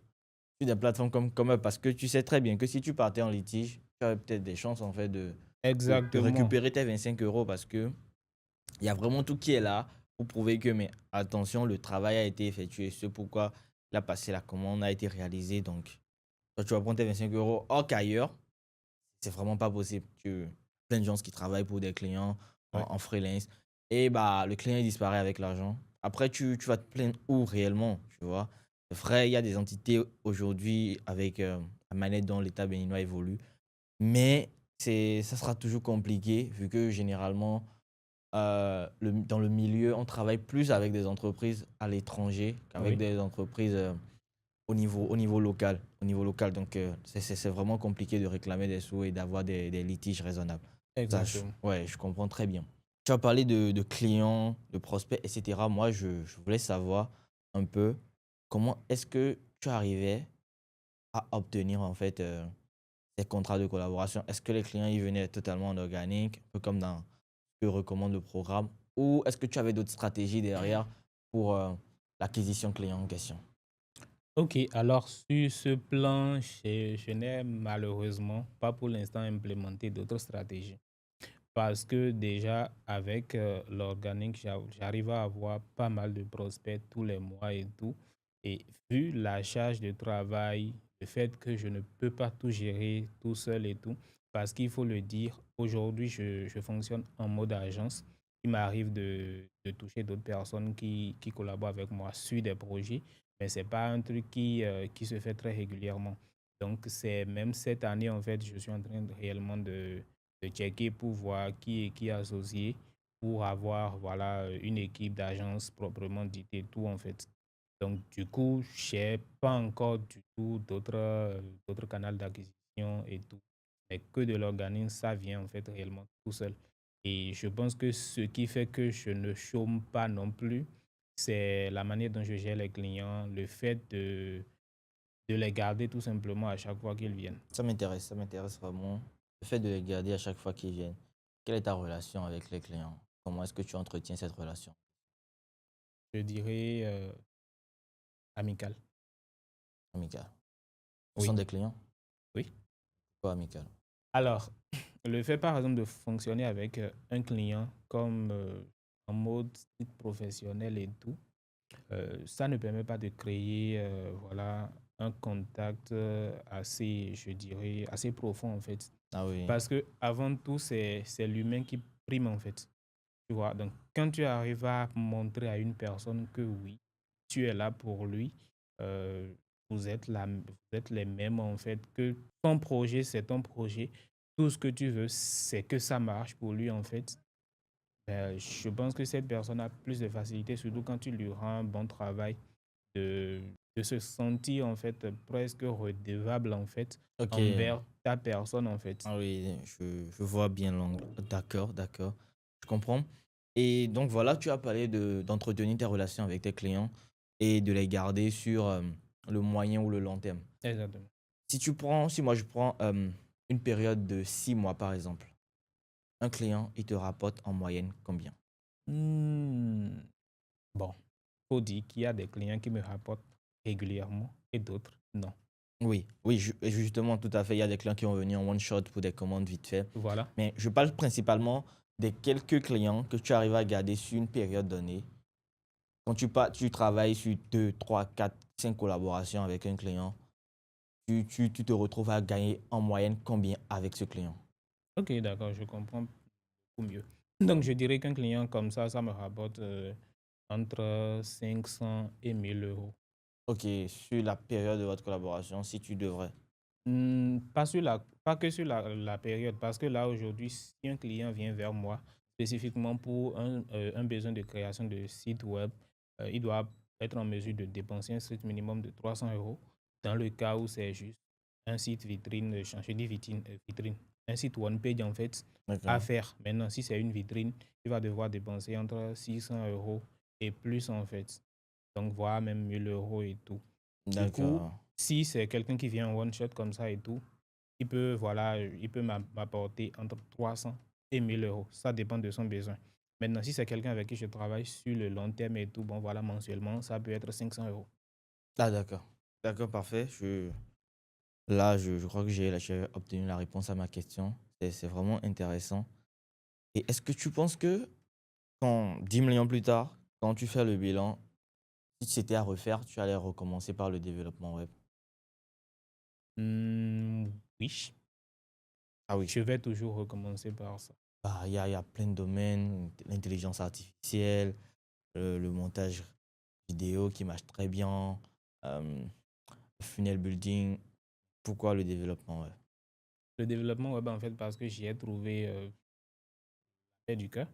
B: des plateformes comme eux, parce que tu sais très bien que si tu partais en litige, tu as peut-être des chances en fait de
A: Exactement.
B: récupérer tes 25 euros parce que il y a vraiment tout qui est là pour prouver que, mais attention, le travail a été effectué. C'est pourquoi la passé, la commande a été réalisée. Donc, toi, tu vas prendre tes 25 euros. Or qu'ailleurs, c'est vraiment pas possible. Plein de gens qui travaillent pour des clients
A: Ouais.
B: en freelance. Et bah, le client il disparaît avec l'argent. Après, tu vas te plaindre où réellement, tu vois. C'est vrai, il y a des entités aujourd'hui avec la manière dont l'État béninois évolue. Mais ça sera toujours compliqué vu que généralement, dans le milieu, on travaille plus avec des entreprises à l'étranger qu'avec
A: Oui,
B: des entreprises au niveau local. Au niveau local. Donc, c'est vraiment compliqué de réclamer des sous et d'avoir des litiges raisonnables. Ça,
A: exactement.
B: ouais, je comprends très bien. Tu as parlé de clients, de prospects, etc. Moi, je voulais savoir un peu comment est-ce que tu arrivais à obtenir en fait ces contrats de collaboration. Est-ce que les clients ils venaient totalement en organique, un peu comme dans ce que recommande le programme, ou est-ce que tu avais d'autres stratégies derrière pour l'acquisition client en question?
A: Ok, alors sur ce plan, je n'ai malheureusement pas pour l'instant implémenté d'autres stratégies. Parce que déjà, avec l'organique, j'arrive à avoir pas mal de prospects tous les mois et tout. Et vu la charge de travail, le fait que je ne peux pas tout gérer tout seul et tout, parce qu'il faut le dire, aujourd'hui, je fonctionne en mode agence. Il m'arrive de toucher d'autres personnes qui collaborent avec moi sur des projets, mais ce n'est pas un truc qui se fait très régulièrement. Donc, c'est même cette année, en fait, je suis en train réellement de checker pour voir qui est associé pour avoir voilà, une équipe d'agence proprement dite et tout en fait. Donc du coup, je n'ai pas encore du tout d'autres canaux d'acquisition et tout. Mais que de l'organisme, ça vient en fait réellement tout seul. Et je pense que ce qui fait que je ne chôme pas non plus, c'est la manière dont je gère les clients, le fait de les garder tout simplement à chaque fois qu'ils viennent.
B: Ça m'intéresse vraiment. Le fait de les garder à chaque fois qu'ils viennent. Quelle est ta relation avec les clients? Comment est-ce que tu entretiens cette relation
A: Je dirais amical.
B: amicale? Ce sont
A: Oui,
B: des clients?
A: oui.
B: Pas amicales.
A: Alors, le fait par exemple de fonctionner avec un client comme en mode strict professionnel et tout, ça ne permet pas de créer voilà, un contact assez, je dirais, assez profond en fait.
B: Ah oui.
A: Parce que avant tout, c'est l'humain qui prime en fait. Tu vois, donc quand tu arrives à montrer à une personne que oui, tu es là pour lui, euh, vous êtes les mêmes en fait, que ton projet, c'est ton projet, tout ce que tu veux, c'est que ça marche pour lui en fait. Je pense que cette personne a plus de facilité, surtout quand tu lui rends un bon travail, de, de se sentir en fait presque redevable en fait
B: Ok.
A: envers ta personne en fait.
B: Ah oui, je vois bien l'angle. D'accord, d'accord. Je comprends. Et donc voilà, tu as parlé d'entretenir tes relations avec tes clients et de les garder sur le moyen ou le long terme.
A: Exactement.
B: Si moi je prends une période de 6 mois par exemple, un client, il te rapporte en moyenne combien?
A: Hmm. Bon, faut dire qu'il y a des clients qui me rapportent régulièrement et d'autres non.
B: Oui, oui, justement, tout à fait. Il y a des clients qui vont venir en one shot pour des commandes vite fait.
A: Voilà.
B: Mais je parle principalement des quelques clients que tu arrives à garder sur une période donnée. Quand tu travailles sur 2, 3, 4, 5 collaborations avec un client, tu te retrouves à gagner en moyenne combien avec ce client?
A: Ok, d'accord, je comprends beaucoup mieux. Donc, je dirais qu'un client comme ça me rapporte entre 500 et 1000 euros.
B: Ok, sur la période de votre collaboration, si tu devrais.
A: Pas que sur la période, parce que là, aujourd'hui, si un client vient vers moi spécifiquement pour un besoin de création de site web, il doit être en mesure de dépenser un strict minimum de 300 euros. Dans le cas où c'est juste un site vitrine, je dis vitrine, vitrine, un site one page en fait, à
B: D'accord.
A: faire. Maintenant, si c'est une vitrine, il va devoir dépenser entre 600 euros et plus en fait. Donc, voire même 1000 euros et tout. Du coup,
B: D'accord.
A: si c'est quelqu'un qui vient en one shot comme ça et tout, voilà, il peut m'apporter entre 300 et 1000 euros. Ça dépend de son besoin. Maintenant, si c'est quelqu'un avec qui je travaille sur le long terme et tout, bon, voilà, mensuellement, ça peut être 500 euros.
B: Ah, d'accord. D'accord, parfait. Là, je crois que j'ai obtenu la réponse à ma question. C'est vraiment intéressant. Et est-ce que tu penses que, 10 millions plus tard, quand tu fais le bilan, si c'était à refaire, tu allais recommencer par le développement web?
A: Hmm, oui,
B: Ah oui.
A: je vais toujours recommencer par ça.
B: Bah, il y a plein de domaines, l'intelligence artificielle, le montage vidéo qui marche très bien, le funnel building. Pourquoi le développement web?
A: Le développement web, en fait, parce que j'y ai trouvé fait du cœur.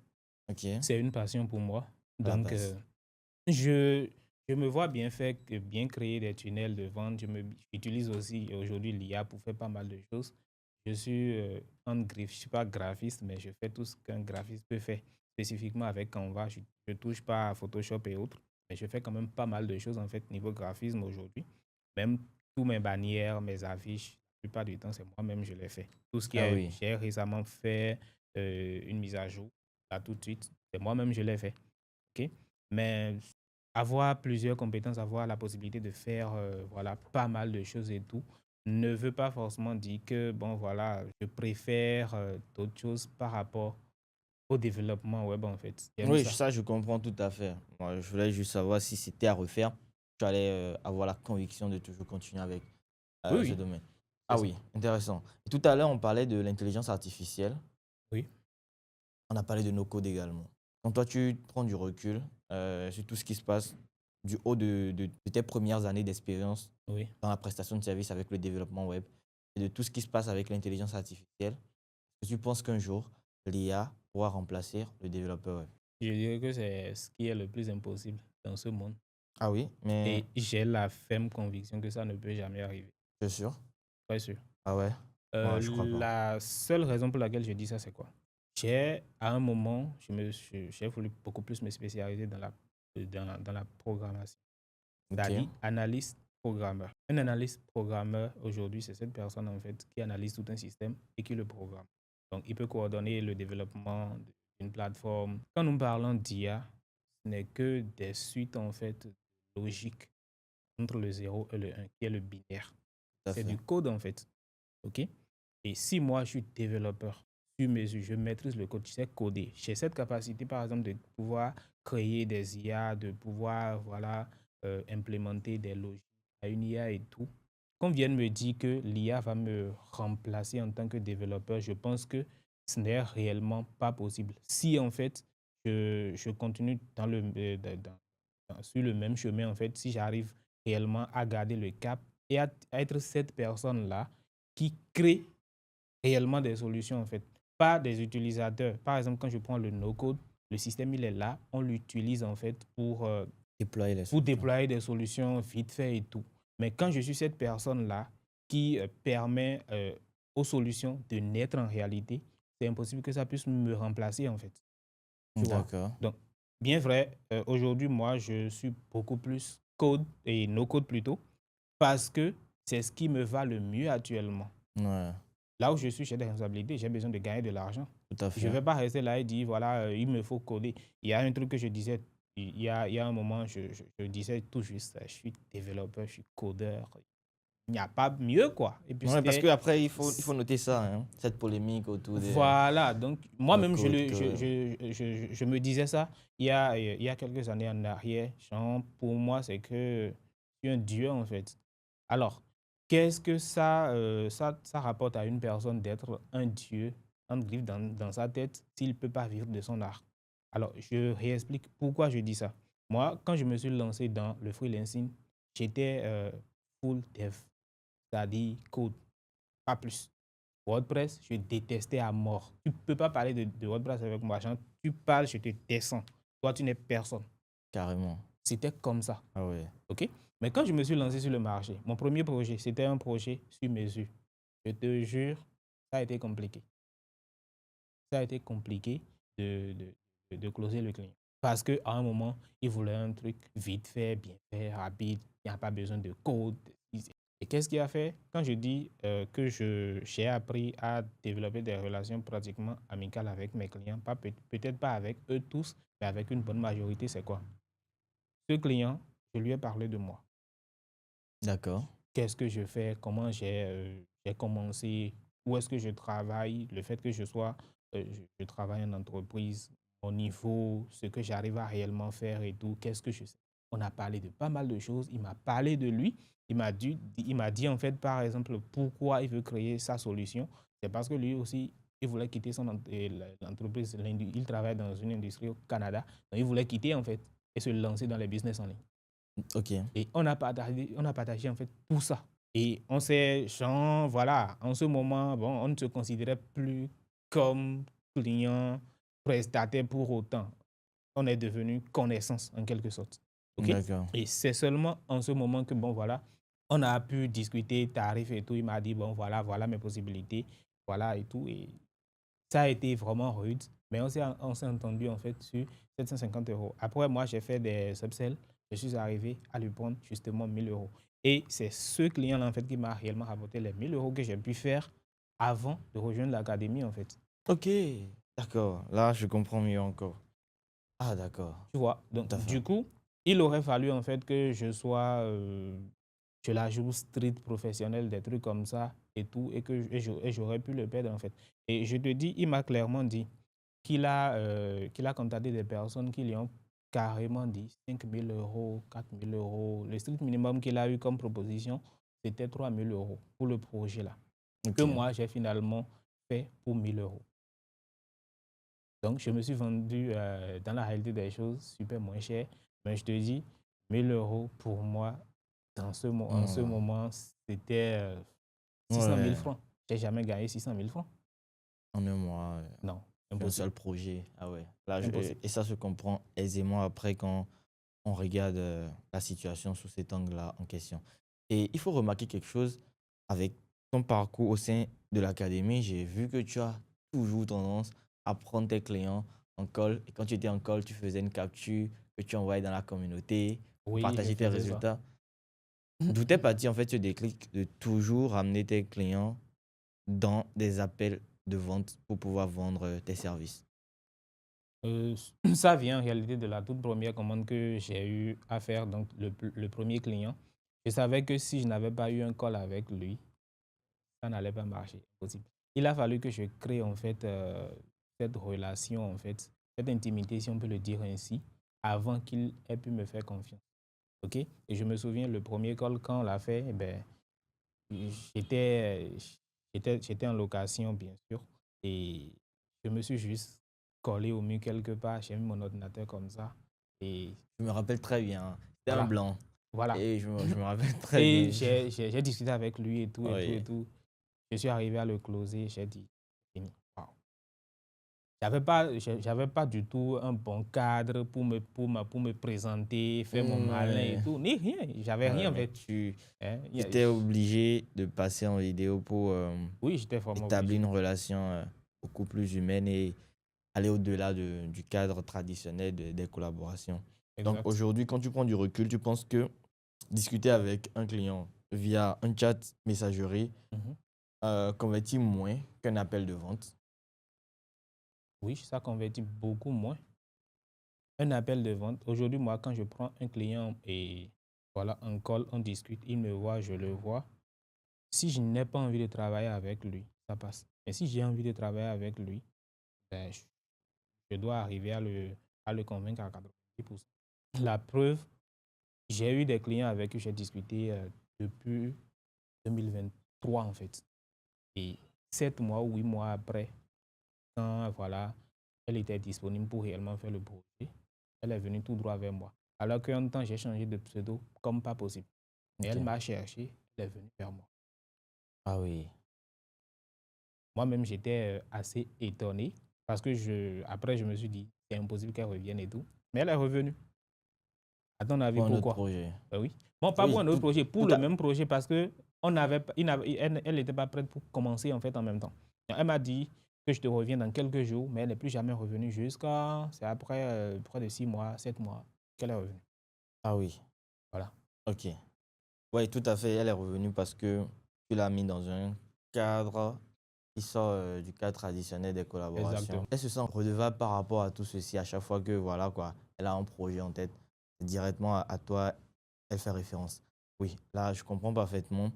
B: Ok,
A: C'est une passion pour moi.
B: à la
A: Donc,
B: base.
A: je, je me vois bien faire, bien créer des tunnels de vente. J'utilise aussi aujourd'hui l'IA pour faire pas mal de choses. Je suis je suis pas graphiste, mais je fais tout ce qu'un graphiste peut faire, spécifiquement avec Canva. Je ne touche pas à Photoshop et autres, mais je fais quand même pas mal de choses en fait niveau graphisme aujourd'hui. Même tous mes bannières, mes affiches, la plupart du temps, c'est moi-même je les fais. Tout ce qui
B: Ah
A: est,
B: oui,
A: j'ai récemment fait une mise à jour, là tout de suite, c'est moi-même je l'ai fait. Ok. Mais avoir plusieurs compétences, avoir la possibilité de faire voilà, pas mal de choses et tout, ne veut pas forcément dire que, bon, voilà, je préfère d'autres choses par rapport au développement web, en fait. J'aime
B: oui,
A: ça.
B: ça je comprends tout à fait. Moi, je voulais juste savoir si c'était à refaire, tu allais avoir la conviction de toujours continuer avec
A: Oui,
B: ce
A: oui,
B: domaine.
A: c'est
B: Ah
A: ça.
B: oui, intéressant. Et tout à l'heure, on parlait de l'intelligence artificielle.
A: Oui,
B: On a parlé de no-code également. Quand toi, tu prends du recul sur tout ce qui se passe du haut de tes premières années d'expérience
A: oui.
B: dans la prestation de services avec le développement web et de tout ce qui se passe avec l'intelligence artificielle, est-ce que tu penses qu'un jour, l'IA pourra remplacer le développeur web?
A: Je dirais que c'est ce qui est le plus impossible dans ce monde.
B: Ah oui, mais
A: Et j'ai la ferme conviction que ça ne peut jamais arriver.
B: c'est sûr.
A: Très sûr.
B: Ah ouais, moi je crois pas.
A: La seule raison pour laquelle je dis ça, c'est quoi? À un moment, j'ai voulu beaucoup plus me spécialiser dans la programmation,
B: Ok,
A: c'est-à-dire analyste programmeur. Un analyste programmeur, aujourd'hui, c'est cette personne, en fait, qui analyse tout un système et qui le programme. Donc, il peut coordonner le développement d'une plateforme. Quand nous parlons d'IA, ce n'est que des suites, en fait, logiques entre le 0 et le 1, qui est le binaire.
B: tout à
A: C'est
B: fait.
A: du code, en fait. OK? Et si moi, je suis développeur sur mesure, je maîtrise le code, je sais coder, j'ai cette capacité, par exemple, de pouvoir créer des IA, de pouvoir voilà, implémenter des logiques à une IA et tout. Qu'on vienne me dire que l'IA va me remplacer en tant que développeur, je pense que ce n'est réellement pas possible. Si, en fait, je continue sur le même chemin, en fait, si j'arrive réellement à garder le cap et à être cette personne-là qui crée réellement des solutions, en fait, pas des utilisateurs. Par exemple, quand je prends le no-code, le système, il est là, on l'utilise, en fait,
B: Déployer les
A: pour
B: solutions.
A: déployer des solutions vite fait et tout. Mais quand je suis cette personne-là qui permet aux solutions de naître en réalité, c'est impossible que ça puisse me remplacer, en fait. Tu vois?
B: D'accord.
A: Donc, bien vrai, aujourd'hui, moi, je suis beaucoup plus code et no-code plutôt, parce que c'est ce qui me va le mieux actuellement.
B: Ouais,
A: Là où je suis, j'ai des responsabilités, j'ai besoin de gagner de l'argent.
B: tout à
A: Je ne
B: fait.
A: vais pas rester là et dire, voilà, il me faut coder. Il y a un truc que je disais, il y a un moment, je disais tout juste, je suis développeur, je suis codeur. Il n'y a pas mieux, quoi. Et puis
B: Ouais, parce
A: c'était...
B: qu'après, il faut noter ça, hein, cette polémique autour des
A: Voilà, donc moi-même,
B: no-code que...
A: je me disais ça il y a quelques années en arrière. Genre, pour moi, c'est que je suis un dieu, en fait. Alors, qu'est-ce que ça rapporte à une personne d'être un dieu, entre griffes dans sa tête, s'il ne peut pas vivre de son art? Alors, je réexplique pourquoi je dis ça. Moi, quand je me suis lancé dans le freelancing, j'étais full dev, c'est-à-dire code, pas plus. WordPress, je détestais à mort. Tu ne peux pas parler de WordPress avec moi. Genre, tu parles, je te descends. Toi, tu n'es personne.
B: Carrément.
A: C'était comme ça.
B: Ah ouais.
A: OK? Mais quand je me suis lancé sur le marché, mon premier projet, c'était un projet sur mesure. Je te jure, ça a été compliqué. Ça a été compliqué de closer le client. Parce qu'à un moment, il voulait un truc vite fait, bien fait, rapide. Il n'y a pas besoin de code. Et qu'est-ce qu'il a fait? Quand je dis que j'ai appris à développer des relations pratiquement amicales avec mes clients, peut-être pas avec eux tous, mais avec une bonne majorité, c'est quoi? Ce client, je lui ai parlé de moi.
B: D'accord.
A: qu'est-ce que je fais, comment j'ai commencé, où est-ce que je travaille, le fait que je travaille en entreprise, mon niveau, ce que j'arrive à réellement faire et tout, qu'est-ce que je sais. On a parlé de pas mal de choses. Il m'a parlé de lui. Il m'a dit en fait, par exemple, pourquoi il veut créer sa solution. C'est parce que lui aussi, il voulait quitter l'entreprise. Il travaille dans une industrie au Canada. Donc, il voulait quitter en fait et se lancer dans les business en ligne.
B: Ok.
A: Et on a partagé en fait tout ça. Et on s'est, genre, voilà, en ce moment, bon, on ne se considérait plus comme client prestataire pour autant. On est devenu connaissance en quelque sorte. OK?
B: D'accord.
A: Et c'est seulement en ce moment que, bon, voilà, on a pu discuter tarifs et tout. Il m'a dit, bon, voilà mes possibilités, voilà et tout. Et ça a été vraiment rude, mais on s'est entendu en fait sur 750 €. Après, moi, j'ai fait des upsells. Je suis arrivé à lui prendre justement 1 000 €. Et c'est ce client-là en fait qui m'a réellement rapporté les 1 000 € que j'ai pu faire avant de rejoindre l'académie en fait.
B: Ok. D'accord. Là, je comprends mieux encore. Ah, d'accord.
A: Tu vois? Donc,
B: Tout à fait.
A: du coup, il aurait fallu en fait que je la joue street professionnel, des trucs comme ça et tout, et j'aurais pu le perdre en fait. Et je te dis, il m'a clairement dit qu'il a contacté des personnes qui lui ont carrément dit 5 000 €, 4 000 €. Le strict minimum qu'il a eu comme proposition, c'était 3 000 € pour le projet là, que
B: Ok.
A: moi j'ai finalement fait pour 1 000 €. Donc, je me suis vendu dans la réalité des choses super moins cher. Mais je te dis, 1 000 € pour moi, en ce
B: Hmm.
A: moment, c'était 600 000
B: Ouais.
A: francs. Je n'ai jamais gagné 600 000 francs.
B: En un mois,
A: Non,
B: un
A: impossible.
B: seul projet. Ah ouais. Là,
A: Impossible.
B: et ça se comprend aisément après quand on regarde la situation sous cet angle-là en question. Et il faut remarquer quelque chose avec ton parcours au sein de l'académie. J'ai vu que tu as toujours tendance à prendre tes clients en call. Et quand tu étais en call, tu faisais une capture que tu envoyais dans la communauté pour
A: Oui, je
B: partager tes
A: faisais ça.
B: résultats. D'où est parti en fait ce déclic de toujours ramener tes clients dans des appels de vente pour pouvoir vendre tes services?
A: Euh, Ça vient en réalité de la toute première commande que j'ai eu à faire, donc le premier client. Je savais que si je n'avais pas eu un call avec lui, ça n'allait pas marcher. Impossible. Il a fallu que je crée en fait cette relation, en fait, cette intimité, si on peut le dire ainsi, avant qu'il ait pu me faire confiance. OK? Et je me souviens, le premier call, quand on l'a fait, eh ben, j'étais, j'étais en location, bien sûr, et je me suis juste collé au mur quelque part, j'ai mis mon ordinateur comme ça, et
B: Je me rappelle très bien. C'était un
A: voilà,
B: blanc.
A: voilà.
B: Et je me rappelle très
A: Et
B: bien.
A: j'ai discuté avec lui et tout, et tout, et
B: Oui.
A: tout. Je suis arrivé à le closer, j'ai dit, fini. Wow. J'avais pas du tout un bon cadre pour me présenter, faire mon malin et
B: Ouais.
A: tout, ni rien. J'avais rien en
B: Mais
A: fait. Hein.
B: tu étais obligé de passer en vidéo pour
A: Oui, j'étais vraiment
B: établir
A: obligé.
B: une relation beaucoup plus humaine et aller au-delà du cadre traditionnel des collaborations. Donc
A: Exact.
B: aujourd'hui, quand tu prends du recul, tu penses que discuter avec un client via un chat messagerie
A: Mhm.
B: convertit moins qu'un appel de vente?
A: Oui, ça convertit beaucoup moins. Un appel de vente. Aujourd'hui, moi, quand je prends un client et voilà, un call, on discute, il me voit, je le vois. Si je n'ai pas envie de travailler avec lui, ça passe. Mais si j'ai envie de travailler avec lui, ben, je dois arriver à le convaincre à 90%. La preuve, j'ai eu des clients avec qui j'ai discuté depuis 2023 en fait. Et 7 mois ou 8 mois après, quand voilà, elle était disponible pour réellement faire le projet, elle est venue tout droit vers moi. Alors qu'un temps, j'ai changé de pseudo comme pas possible. Et
B: Ok.
A: elle m'a cherché, elle est venue vers moi.
B: Ah oui.
A: Moi-même, j'étais assez étonné parce que après, je me suis dit, c'est impossible qu'elle revienne et tout. Mais elle est revenue. À ton avis,
B: Pour un autre
A: pourquoi?
B: projet.
A: Ben oui. Bon, pas pour
B: Oui,
A: un autre projet, pour
B: tout
A: le
B: à...
A: même projet parce que elle n'était pas prête pour commencer en fait en même temps. Elle m'a dit que je te reviens dans quelques jours, mais elle n'est plus jamais revenue c'est après près de 6 mois, 7 mois qu'elle est revenue.
B: Ah oui.
A: Voilà.
B: Ok. Oui, tout à fait. Elle est revenue parce que tu l'as mis dans un cadre qui sort du cadre traditionnel des collaborations.
A: Exactement.
B: Elle se sent redevable par rapport à tout ceci à chaque fois que, voilà, quoi, elle a un projet en tête. Directement à toi, elle fait référence. Oui, là, je comprends parfaitement.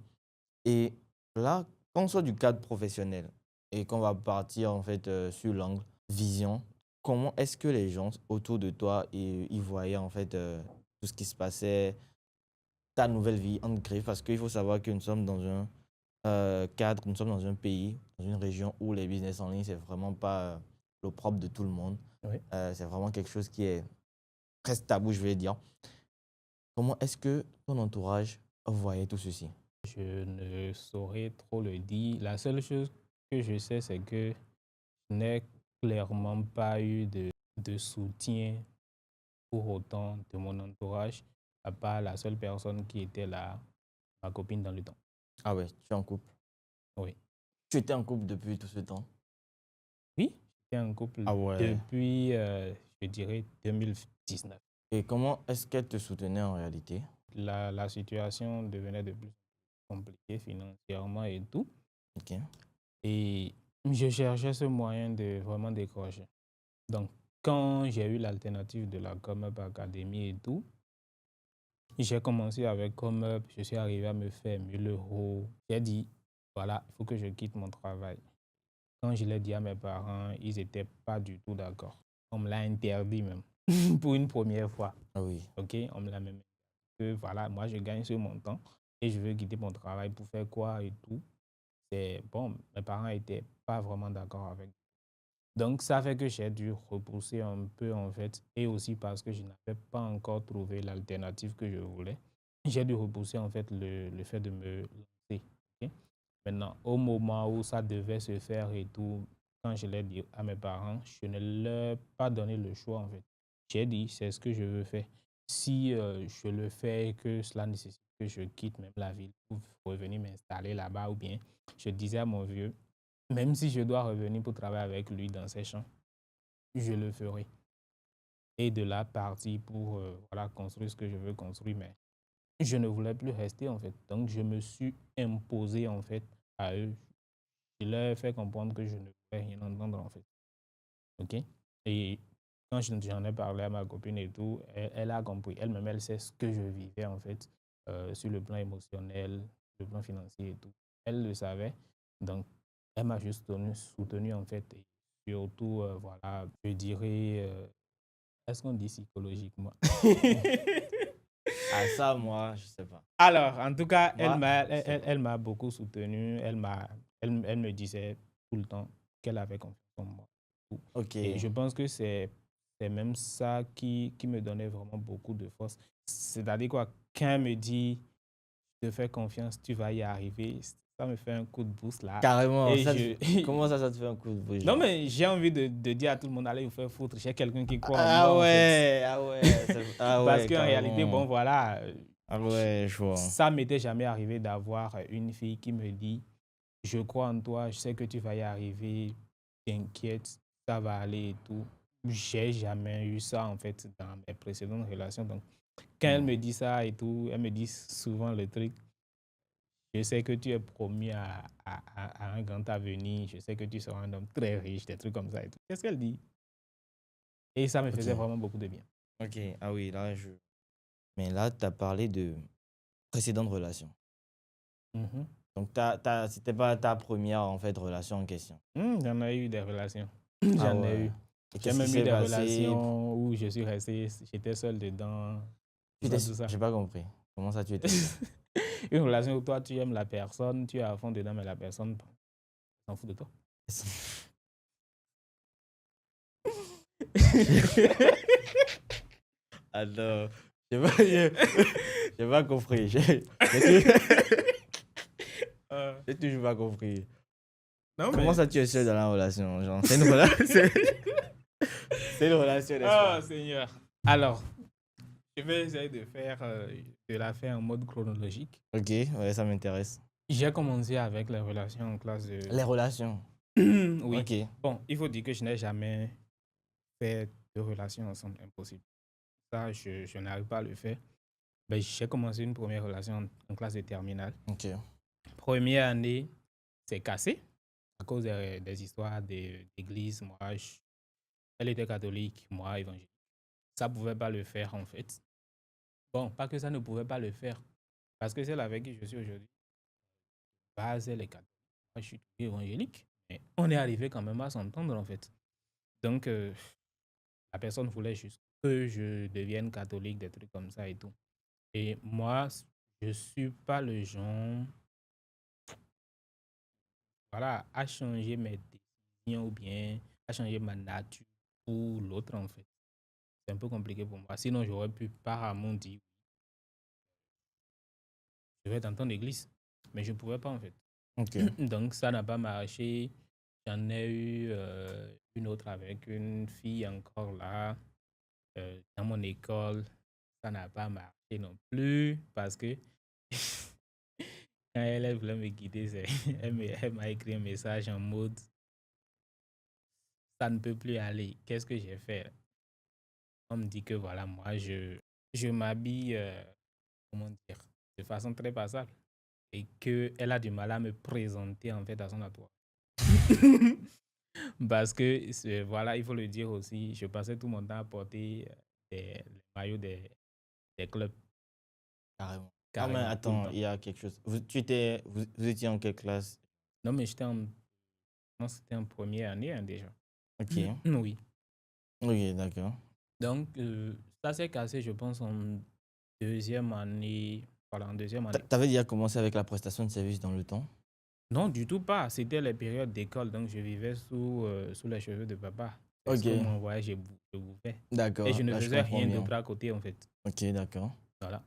B: Et là, quand on sort du cadre professionnel et qu'on va partir en fait sur l'angle vision, comment est-ce que les gens autour de toi ils voyaient en fait tout ce qui se passait, ta nouvelle vie en griffes? Parce qu'il faut savoir que nous sommes dans un cadre, nous sommes dans un pays, dans une région où les business en ligne, c'est vraiment pas le propre de tout le monde.
A: Oui.
B: C'est vraiment quelque chose qui est presque tabou, je vais dire. Comment est-ce que ton entourage voyait tout ceci?
A: Je ne saurais trop le dire. La seule chose que je sais, c'est que je n'ai clairement pas eu de soutien pour autant de mon entourage, à part la seule personne qui était là, ma copine dans le temps.
B: Ah ouais, tu es en couple.
A: Oui.
B: Tu étais en couple depuis tout ce temps?
A: Oui, j'étais en couple
B: Ah ouais.
A: depuis, je dirais, 2019.
B: Et comment est-ce qu'elle te soutenait en réalité?
A: La situation devenait de plus en plus compliquée financièrement et tout.
B: Ok.
A: Et je cherchais ce moyen de vraiment décrocher. Donc, quand j'ai eu l'alternative de la ComUp Academy et tout, j'ai commencé avec ComUp, je suis arrivé à me faire 1 000 €. J'ai dit, voilà, il faut que je quitte mon travail. Quand je l'ai dit à mes parents, ils n'étaient pas du tout d'accord. On me l'a interdit même, pour une première fois.
B: Ah oui.
A: Ok, on me l'a même dit que voilà, moi je gagne ce montant et je veux quitter mon travail pour faire quoi et tout. C'est bon, mes parents n'étaient pas vraiment d'accord avec. Donc, ça fait que j'ai dû repousser un peu en fait, et aussi parce que je n'avais pas encore trouvé l'alternative que je voulais. J'ai dû repousser en fait le fait de me lancer. Ok. Maintenant, au moment où ça devait se faire et tout, quand je l'ai dit à mes parents, je ne leur ai pas donné le choix en fait. J'ai dit, c'est ce que je veux faire. Si je le fais et que cela nécessite que je quitte même la ville pour revenir m'installer là-bas, ou bien je disais à mon vieux, même si je dois revenir pour travailler avec lui dans ses champs, je le ferai. Et de là, partir pour voilà, construire ce que je veux construire. Mais je ne voulais plus rester en fait. Donc, je me suis imposé en fait à eux. Je leur ai fait comprendre que je ne voulais rien entendre en fait. OK? Et quand j'en ai parlé à ma copine et tout, elle a compris. Elle-même, elle sait ce que je vivais en fait sur le plan émotionnel, le plan financier et tout. Elle le savait. Donc, elle m'a juste soutenu en fait. Et surtout, voilà, je dirais, est-ce qu'on dit psychologiquement?
B: Ah ça, moi, je sais pas.
A: Alors, en tout cas,
B: Moi, je sais pas.
A: elle m'a beaucoup soutenu. Elle me disait tout le temps qu'elle avait confiance en moi.
B: Ok.
A: Et je pense que c'est même ça qui me donnait vraiment beaucoup de force. C'est-à-dire quoi, quand elle me dit, je te fais confiance, tu vas y arriver, ça me fait un coup de boost là.
B: Carrément.
A: Et
B: Comment ça te fait un coup de bouche?
A: Non, mais j'ai envie de dire à tout le monde, allez vous faire foutre. J'ai quelqu'un qui croit en
B: Ah
A: moi, en fait.
B: ouais, ah ouais, ah
A: Parce
B: ouais,
A: qu'en réalité, bon,
B: carrément.
A: voilà,
B: Ah ouais, je vois.
A: ça m'était jamais arrivé d'avoir une fille qui me dit, je crois en toi, je sais que tu vas y arriver, t'inquiète, ça va aller et tout. J'ai jamais eu ça, en fait, dans mes précédentes relations. Donc, quand elle me dit ça et tout, elle me dit souvent le truc, je sais que tu es promis à un grand avenir, je sais que tu seras un homme très riche, des trucs comme ça et tout. Qu'est-ce qu'elle dit? Et ça me
B: Ok,
A: faisait vraiment beaucoup de bien.
B: ok. Ah oui, là, je... Mais là, tu as parlé de précédentes relations.
A: Mhm.
B: Donc, c'était pas ta première, en fait, relation en question.
A: J'en ai eu des relations.
B: Ah
A: J'en ai
B: ouais.
A: eu.
B: Et
A: J'ai
B: qu'est-ce qui
A: même eu
B: s'est
A: des
B: passé?
A: relations où je suis resté, j'étais seul dedans, tout ça, tout ça.
B: J'ai pas compris. Comment ça, tu étais seul?
A: Une relation où toi, tu aimes la personne, tu es à fond dedans, mais la personne s'en fout de toi.
B: Alors, j'ai pas compris. J'ai toujours pas compris.
A: Non,
B: Comment
A: mais...
B: ça, tu es seul dans la relation? Genre, c'est une relation. C'est une relation, n'est-ce
A: Oh,
B: pas?
A: Seigneur. Alors, je vais essayer de la faire en mode chronologique.
B: Ok, ouais, ça m'intéresse.
A: J'ai commencé avec les relations en classe de...
B: Les relations.
A: Oui.
B: Ok.
A: Bon, il faut dire que je n'ai jamais fait de relations ensemble, impossible. Ça, je n'arrive pas à le faire. Ben, j'ai commencé une première relation en classe de terminale.
B: Ok.
A: Première année, c'est cassé à cause des histoires d'église. Moi, elle était catholique, moi, évangélique. Ça ne pouvait pas le faire, en fait. Bon, pas que ça ne pouvait pas le faire. Parce que celle avec qui je suis aujourd'hui, base, elle est catholique. Moi, je suis évangélique. Mais on est arrivé quand même à s'entendre, en fait. Donc, la personne voulait juste que je devienne catholique, des trucs comme ça et tout. Et moi, je suis pas le genre, voilà, à changer mes décisions ou bien à changer ma nature pour l'autre, en fait. C'est un peu compliqué pour moi. Sinon, j'aurais pu par amour dire, je vais dans ton église. Mais je ne pouvais pas, en fait.
B: Ok.
A: Donc, ça n'a pas marché. J'en ai eu une autre avec une fille encore là, dans mon école. Ça n'a pas marché non plus parce que quand elle voulait me guider, elle m'a écrit un message en mode ça ne peut plus aller. Qu'est-ce que j'ai fait? On me dit que voilà, moi, je m'habille, comment dire, de façon très passable et qu'elle a du mal à me présenter en fait à son entourage. Parce que, voilà, il faut le dire aussi, je passais tout mon temps à porter les maillots des clubs.
B: Carrément. Ah, mais
A: Carrément, tout le
B: attends,
A: temps.
B: il y a quelque chose. Vous étiez en quelle classe?
A: Non, mais non, c'était en première année hein, déjà.
B: Ok.
A: Oui.
B: Ok, d'accord.
A: Donc, ça s'est cassé, je pense, en deuxième année. Voilà, en deuxième année.
B: T'avais déjà commencé avec la prestation de service dans le temps?
A: Non, du tout pas. C'était les périodes d'école, donc je vivais sous les cheveux de papa. Parce
B: Ok,
A: qu'on m'envoyait, je bouffais. Et
B: d'accord.
A: je ne
B: Là, je
A: faisais
B: comprends
A: rien
B: bien.
A: d'autre à côté, en fait.
B: Ok, d'accord.
A: Voilà.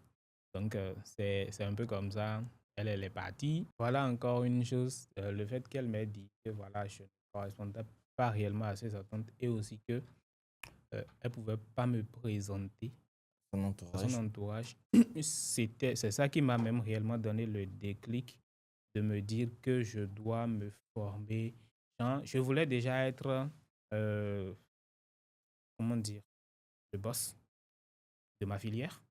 A: Donc, c'est un peu comme ça. Elle est partie. Voilà encore une chose, le fait qu'elle m'ait dit que voilà, je ne correspondais pas réellement à ses attentes et aussi que elle ne pouvait pas me présenter
B: Ton
A: à son
B: entourage.
A: entourage. C'est ça qui m'a même réellement donné le déclic de me dire que je dois me former. Je voulais déjà être, comment dire, le boss de ma filière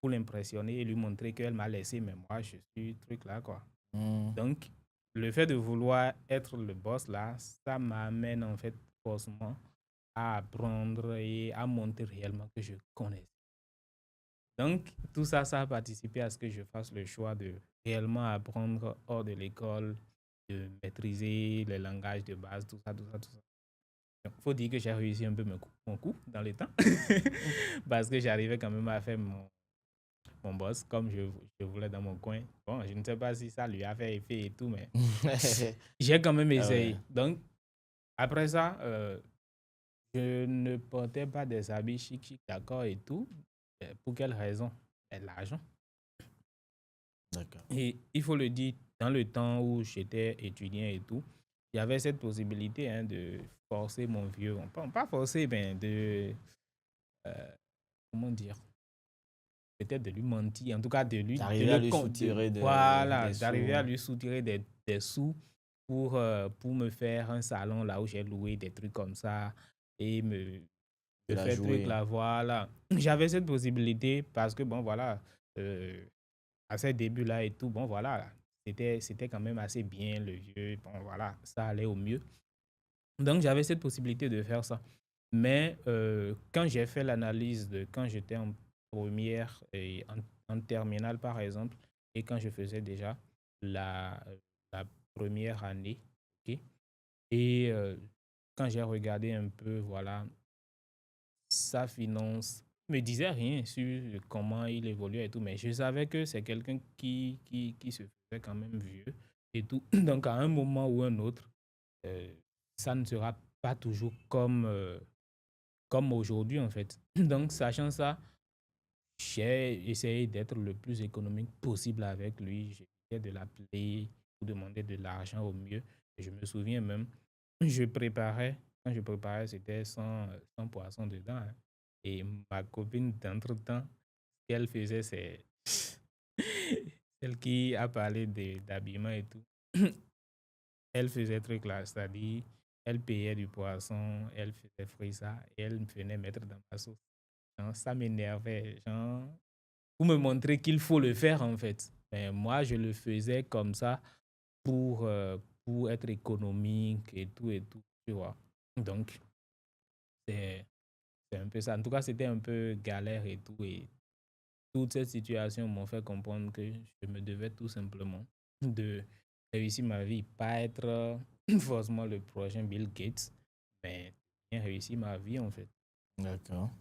A: pour l'impressionner et lui montrer qu'elle m'a laissé, mais moi, je suis truc là, quoi.
B: Hmm,
A: Donc, le fait de vouloir être le boss là, ça m'amène en fait forcément à apprendre et à montrer réellement que je connais. Donc, tout ça, ça a participé à ce que je fasse le choix de réellement apprendre hors de l'école, de maîtriser les langages de base, tout ça, tout ça, tout ça. Il faut dire que j'ai réussi un peu mon coup dans le temps parce que j'arrivais quand même à faire mon boss comme je voulais dans mon coin. Bon, je ne sais pas si ça lui a fait effet et tout, mais j'ai quand même
B: Ah
A: essayé.
B: ouais.
A: Donc, après ça, je ne portais pas des habits chic, d'accord et tout. Pour quelle raison? L'argent.
B: D'accord.
A: Et il faut le dire, dans le temps où j'étais étudiant et tout, il y avait cette possibilité hein, de forcer mon vieux, pas forcer, mais comment dire, peut-être de lui mentir, en tout cas de
B: T'arrivais à
A: le
B: lui soutirer
A: voilà,
B: des
A: d'arriver à
B: sous.
A: lui soutirer des sous pour me faire un salon là où j'ai loué des trucs comme ça et
B: De
A: me
B: la
A: faire truc
B: jouer.
A: là, voilà. J'avais cette possibilité parce que bon, voilà, euh, à ces débuts-là et tout, bon, voilà, c'était quand même assez bien, le vieux, bon, voilà, ça allait au mieux. Donc, j'avais cette possibilité de faire ça. Mais quand j'ai fait l'analyse de quand j'étais en première et en terminale, par exemple, et quand je faisais déjà la première année, ok, et quand j'ai regardé un peu, voilà, sa finance me disait rien sur comment il évoluait et tout, mais je savais que c'est quelqu'un qui se faisait quand même vieux et tout. Donc, à un moment ou un autre, euh, ça ne sera pas toujours comme aujourd'hui, en fait. Donc, sachant ça, j'ai essayé d'être le plus économique possible avec lui. J'ai essayé de l'appeler pour demander de l'argent au mieux. Et je me souviens même, quand je préparais, c'était sans poisson dedans, hein. Et ma copine, d'entre-temps, ce qu'elle faisait, c'est celle qui a parlé d'habillement et tout. Elle faisait truc là, c'est-à-dire, elle payait du poisson, elle faisait frire ça et elle me venait mettre dans ma sauce. Genre, ça m'énervait, genre, pour me montrer qu'il faut le faire en fait. Mais moi, je le faisais comme ça pour être économique et tout, tu vois. Donc, c'est un peu ça. En tout cas, c'était un peu galère et tout. Et Toutes ces situations m'ont fait comprendre que je me devais tout simplement de réussir ma vie, pas être forcément le prochain Bill Gates, mais bien réussir ma vie en fait.
B: D'accord.